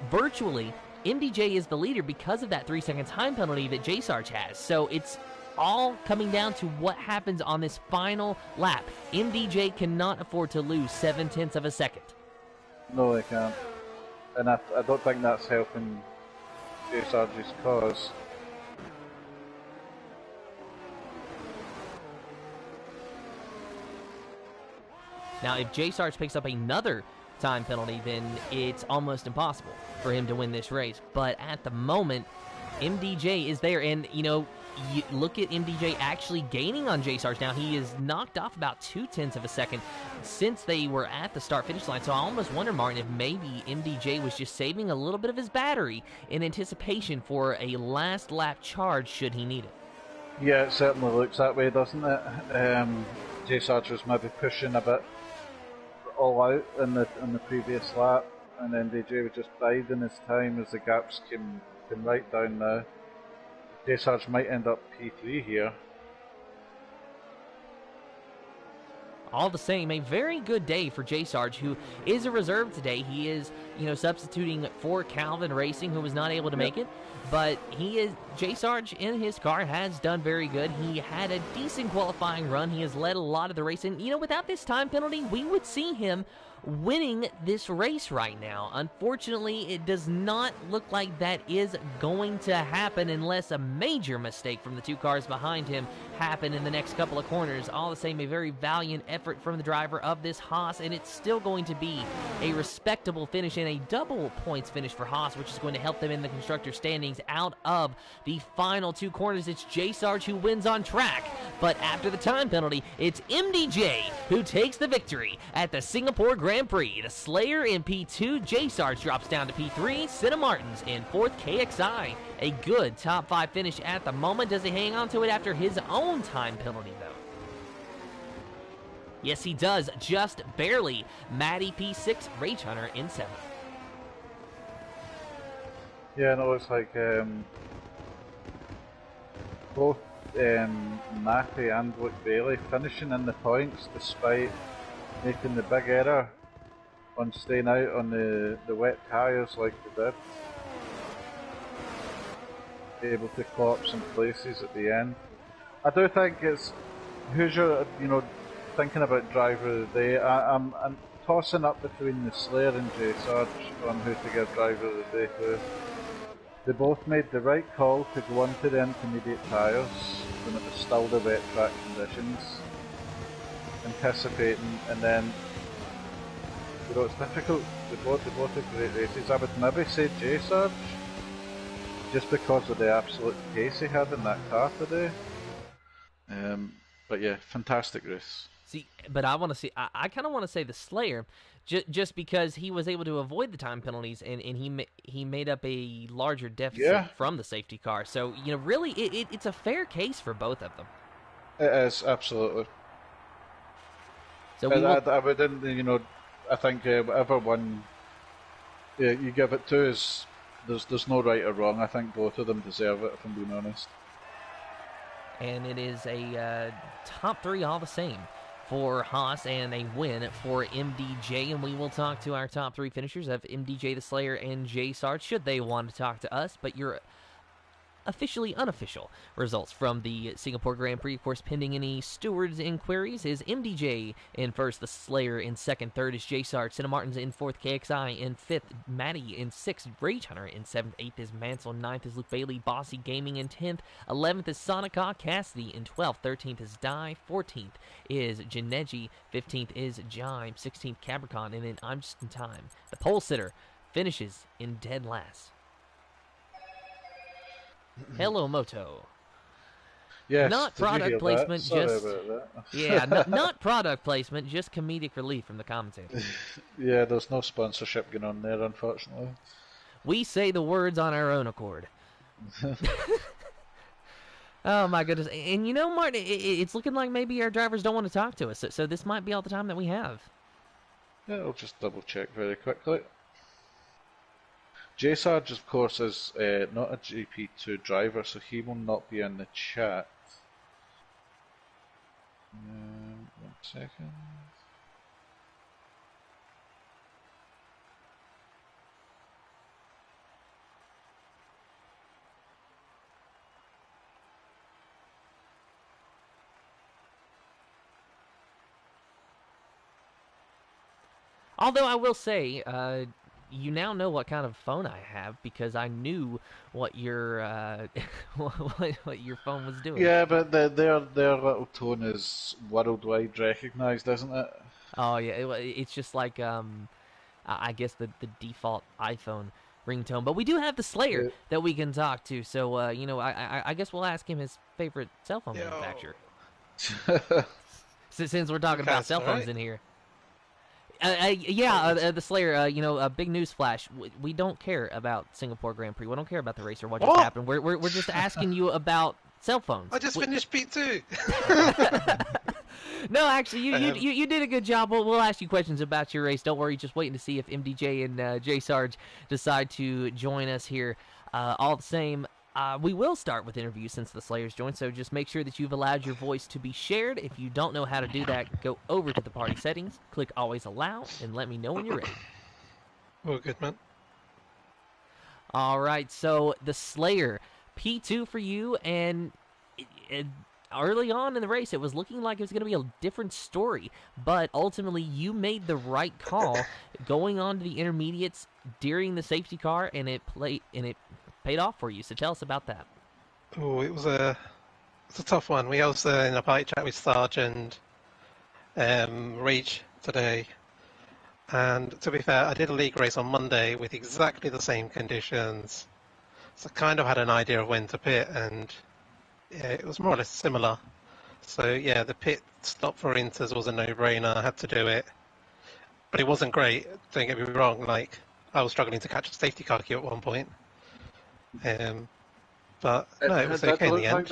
virtually, MDJ is the leader because of that 3-second time penalty that Jaysarge has. So it's all coming down to what happens on this final lap. MDJ cannot afford to lose 0.7 of a second. No, they can't. And I don't think that's helping Jaysarge's cause. Now, if Jaysarge picks up another time penalty, then it's almost impossible for him to win this race. But at the moment, MDJ is there, and you look at MDJ actually gaining on Jaysarge now. He is knocked off about 0.2 of a second since they were at the start-finish line. So I almost wonder, Martin, if maybe MDJ was just saving a little bit of his battery in anticipation for a last lap charge should he need it. Yeah, it certainly looks that way, doesn't it? Jaysarge was maybe pushing a bit all out in the previous lap, and MDJ was just biding his time as the gaps came right down now. Jaysarge might end up P3 here. All the same, a very good day for Jaysarge, who is a reserve today. He is, substituting for Calvin Racing, who was not able to make it. But Jaysarge in his car has done very good. He had a decent qualifying run. He has led a lot of the race. And, without this time penalty, we would see him winning this race right now. Unfortunately, it does not look like that is going to happen unless a major mistake from the 2 cars behind him happen in the next couple of corners. All the same, a very valiant effort from the driver of this Haas, and it's still going to be a respectable finish and a double points finish for Haas, which is going to help them in the constructor standings out of the final 2 corners. It's Jaysarge who wins on track, but after the time penalty, it's MDJ who takes the victory at the Singapore Grand Prix. The Slayer in P2, Jaysarge drops down to P3, Senna Martins in 4th, KXI. A good top 5 finish at the moment. Does he hang on to it after his own time penalty, though? Yes, he does, just barely. Matty P6, Rage Hunter in 7th. Yeah, no, it's like both Matty and Luke Bailey finishing in the points despite making the big error on staying out on the wet tyres like they did. Able to claw up some places at the end. I do think it's who's your thinking about driver of the day. I'm tossing up between the Slayer and Jaysarge on who to give driver of the day to. They both made the right call to go onto the intermediate tyres when it was still the wet track conditions, anticipating, and then it's difficult. They both had great races. I would maybe say Jaysarge, just because of the absolute pace he had in that car today. But yeah, fantastic race. See, but I want to see. I kind of want to say the Slayer, just because he was able to avoid the time penalties and he made up a larger deficit from the safety car. So really, it's a fair case for both of them. It is, absolutely. So I wouldn't, I think whatever one you give it to is there's no right or wrong. I think both of them deserve it, if I'm being honest. And it is a top 3 all the same for Haas and a win for MDJ. And we will talk to our top 3 finishers of MDJ, the Slayer, and Jaysarge should they want to talk to us. But your officially unofficial results from the Singapore Grand Prix. Of course, pending any stewards' inquiries, is MDJ in first, the Slayer in second, third is J-Sarge, Santa Martin's in fourth, KXI in fifth, Matty in sixth, Rage Hunter in seventh, eighth is Mansell, ninth is Luke Bailey, Bossy Gaming in 10th, 11th is Sonica, Cassidy in 12th, 13th is Die, 14th is Janeji, 15th is Jime, 16th Capricorn, and then I'm Just in Time. The pole sitter finishes in dead last. Hello, Moto. Yes, not did you product hear placement, that? Sorry just about that. yeah, not product placement, just comedic relief from the commentator. Yeah, there's no sponsorship going on there, unfortunately. We say the words on our own accord. Oh my goodness! And you know, Martin, it's looking like maybe our drivers don't want to talk to us, so this might be all the time that we have. Yeah, I'll just double check very quickly. J-Sarge, of course, is not a GP2 driver, so he will not be in the chat. 1 second. Although I will say, you now know what kind of phone I have because I knew what your what your phone was doing. Yeah, but their little tone is worldwide recognised, isn't it? Oh yeah, it's just like I guess the default iPhone ringtone. But we do have the Slayer that we can talk to, so you know, I guess we'll ask him his favorite cell phone manufacturer. Since we're talking about cell phones in here. The Slayer, you know, a big news flash. We don't care about Singapore Grand Prix. We don't care about the race or what just happened. We're just asking you about cell phones. I just finished P2. No, actually, you did a good job. We'll ask you questions about your race. Don't worry, just waiting to see if MDJ and J-Sarge decide to join us here. All the same, we will start with interviews since the Slayers joined, so just make sure that you've allowed your voice to be shared. If you don't know how to do that, go over to the party settings, click Always Allow, and let me know when you're ready. Oh, good, man. All right, so the Slayer, P2 for you, and early on in the race, it was looking like it was going to be a different story, but ultimately you made the right call going on to the intermediates during the safety car, and it paid off for you. So tell us about that. Oh, it was a tough one. We also in a party chat with Sarge and Rage today, and to be fair, I did a league race on Monday with exactly the same conditions, so I kind of had an idea of when to pit, and yeah, it was more or less similar. So yeah, the pit stop for Inters was a no-brainer. I had to do it, but it wasn't great. Don't get me wrong. Like, I was struggling to catch a safety car queue at one point. But no, it was okay in the end.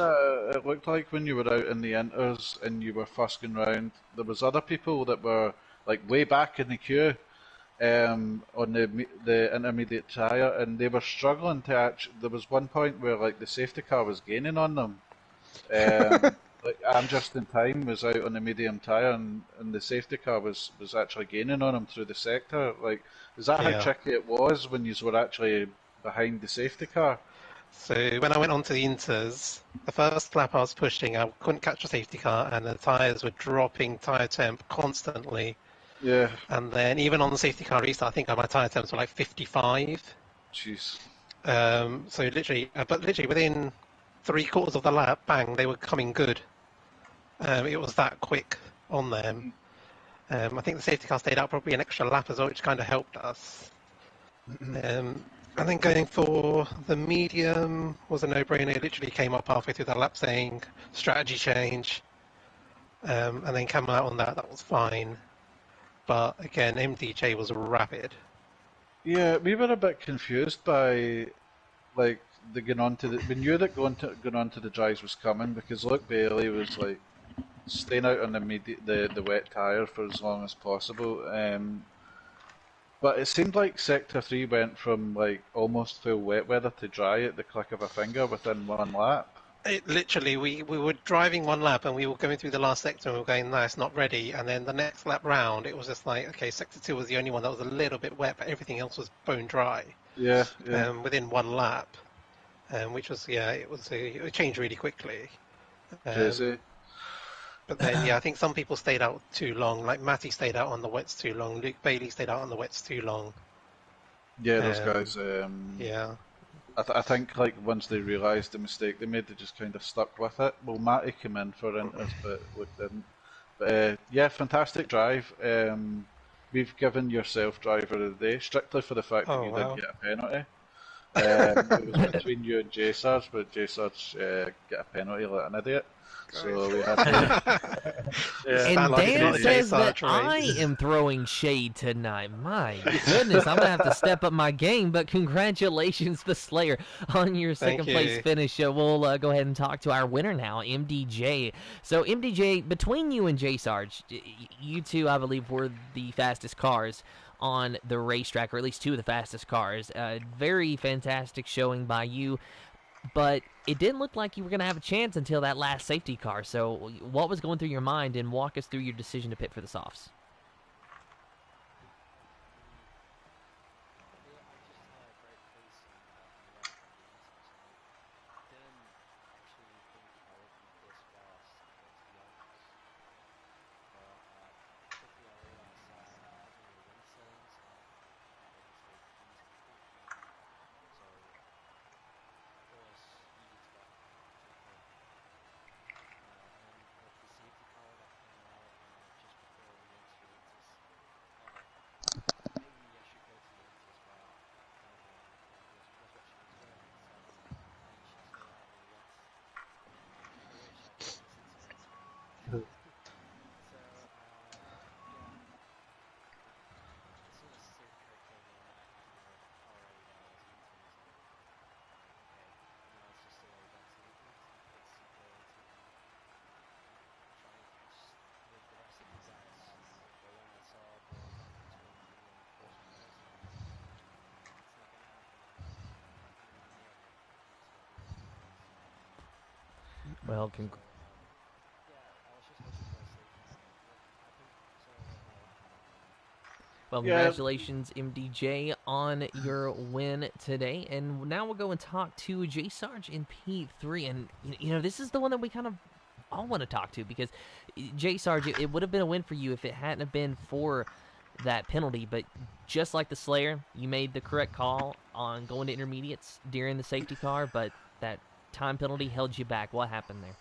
It looked like when you were out in the inters and you were fusking around, there was other people that were like way back in the queue on the intermediate tyre, and they were struggling to actually. There was one point where like the safety car was gaining on them. Like I'm Just in Time was out on the medium tyre, and the safety car was actually gaining on them through the sector. Like, is that how tricky it was when you were actually behind the safety car? So when I went on to the Inters, the first lap I was pushing, I couldn't catch the safety car, and the tyres were dropping tyre temp constantly. Yeah. And then even on the safety car restart, I think my tyre temps were like 55. Jeez. So literally within 3/4 of the lap, bang, they were coming good. It was that quick on them. I think the safety car stayed out probably an extra lap as well, which kind of helped us. And then going for the medium was a no-brainer. It literally came up halfway through the lap saying strategy change, and then coming out on that was fine. But again, MDJ was rapid. Yeah, we were a bit confused by like the going on to the. We knew that going on to the drives was coming because Luke Bailey was like staying out on the wet tyre for as long as possible. But it seemed like Sector 3 went from like almost full wet weather to dry at the click of a finger within one lap. It literally, we were driving one lap and we were going through the last sector and we were going, no, it's not ready. And then the next lap round, it was just like, okay, Sector 2 was the only one that was a little bit wet, but everything else was bone dry. Yeah. Within one lap. which was it changed really quickly. Crazy. But then I think some people stayed out too long. Like Matty stayed out on the wets too long. Luke Bailey stayed out on the wets too long. Yeah, those guys. Yeah. I think like once they realised the mistake they made, they just kind of stuck with it. Well, Matty came in for Inters, but Luke didn't. But yeah, fantastic drive. We've given yourself driver of the day strictly for the fact that you didn't get a penalty. It was between you and J Sarge, but J Sarge got a penalty like an idiot. So we had to. And Dan says that I am throwing shade tonight. My goodness, I'm going to have to step up my game, but congratulations, the Slayer, on your second place finish. We'll go ahead and talk to our winner now, MDJ. So, MDJ, between you and J Sarge, you two, I believe, were the fastest cars on the racetrack, or at least two of the fastest cars. Very fantastic showing by you. But it didn't look like you were going to have a chance until that last safety car. So what was going through your mind, and walk us through your decision to pit for the softs? Well, congratulations, MDJ, on your win today. And now we'll go and talk to J Sarge in P3. And, this is the one that we kind of all want to talk to, because, J Sarge, it would have been a win for you if it hadn't have been for that penalty. But just like the Slayer, you made the correct call on going to intermediates during the safety car, but that time penalty held you back. What happened there?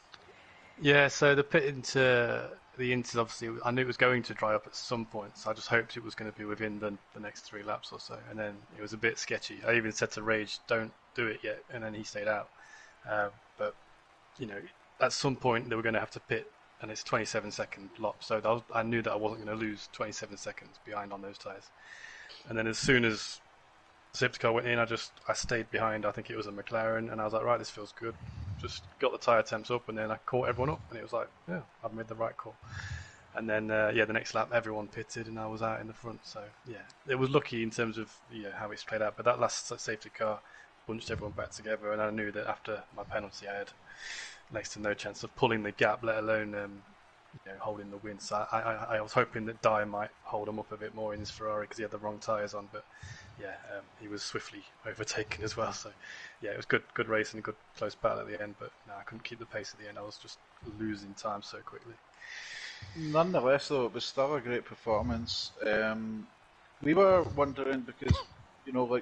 Yeah, so the pit into the Inters, obviously, I knew it was going to dry up at some point, so I just hoped it was going to be within the next 3 laps or so. And then it was a bit sketchy. I even said to Rage, don't do it yet, and then he stayed out. But, at some point they were going to have to pit, and it's 27-second lap, so I knew that I wasn't going to lose 27 seconds behind on those tyres. And then as soon as the safety car went in, I stayed behind. I think it was a McLaren, and I was like, right, this feels good. Just got the tyre temps up, and then I caught everyone up, and it was like, yeah, I've made the right call. And then, the next lap, everyone pitted, and I was out in the front. So, yeah, it was lucky in terms of how it's played out. But that last safety car bunched everyone back together, and I knew that after my penalty, I had next to no chance of pulling the gap, let alone holding the win. So I was hoping that Dyer might hold him up a bit more in his Ferrari because he had the wrong tyres on. But he was swiftly overtaken as well. So it was good race and a good close battle at the end. But no, I couldn't keep the pace at the end. I was just losing time so quickly. Nonetheless, though, it was still a great performance. We were wondering because,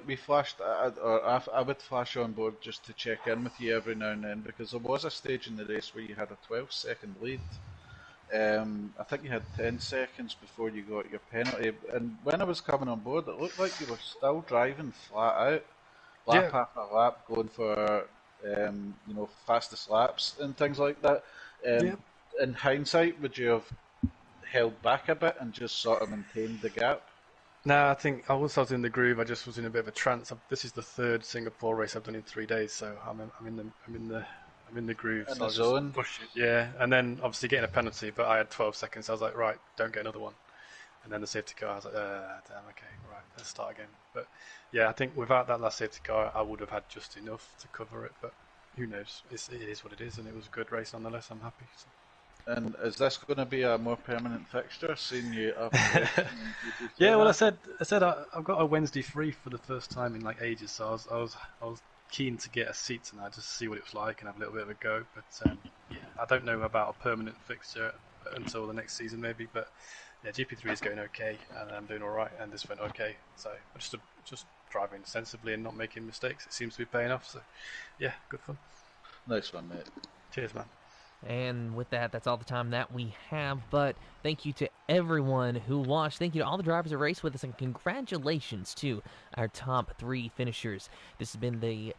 we flashed, I would flash on board just to check in with you every now and then, because there was a stage in the race where you had a 12-second lead. I think you had 10 seconds before you got your penalty, and when I was coming on board, it looked like you were still driving flat out, lap after lap, going for fastest laps and things like that. In hindsight, would you have held back a bit and just sort of maintained the gap? No, I think once I was in the groove, I just was in a bit of a trance. This is the 3rd Singapore race I've done in 3 days, so I'm in the groove. In so the I was zone. Just push it, and then obviously getting a penalty, but I had 12 seconds. So I was like, right, don't get another one. And then the safety car, I was like, damn, okay, right, let's start again. But I think without that last safety car, I would have had just enough to cover it. But who knows? It is what it is, and it was a good race nonetheless. I'm happy. So. And is this going to be a more permanent fixture, seeing you up? Yeah, well, I said I've got a Wednesday free for the first time in like ages, so I was keen to get a seat tonight just to see what it was like and have a little bit of a go. But yeah, I don't know about a permanent fixture until the next season maybe. But yeah, GP3 is going okay, and I'm doing all right, and this went okay. So just driving sensibly and not making mistakes. It seems to be paying off. So yeah, good fun. Nice one, mate. Cheers, man. And with that, that's all the time that we have. But thank you to everyone who watched. Thank you to all the drivers that raced with us. And congratulations to our top 3 finishers. This has been the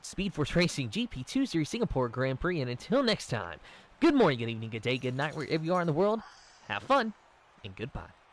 Speed Force Racing GP2 Series Singapore Grand Prix. And until next time, good morning, good evening, good day, good night, wherever you are in the world. Have fun, and goodbye.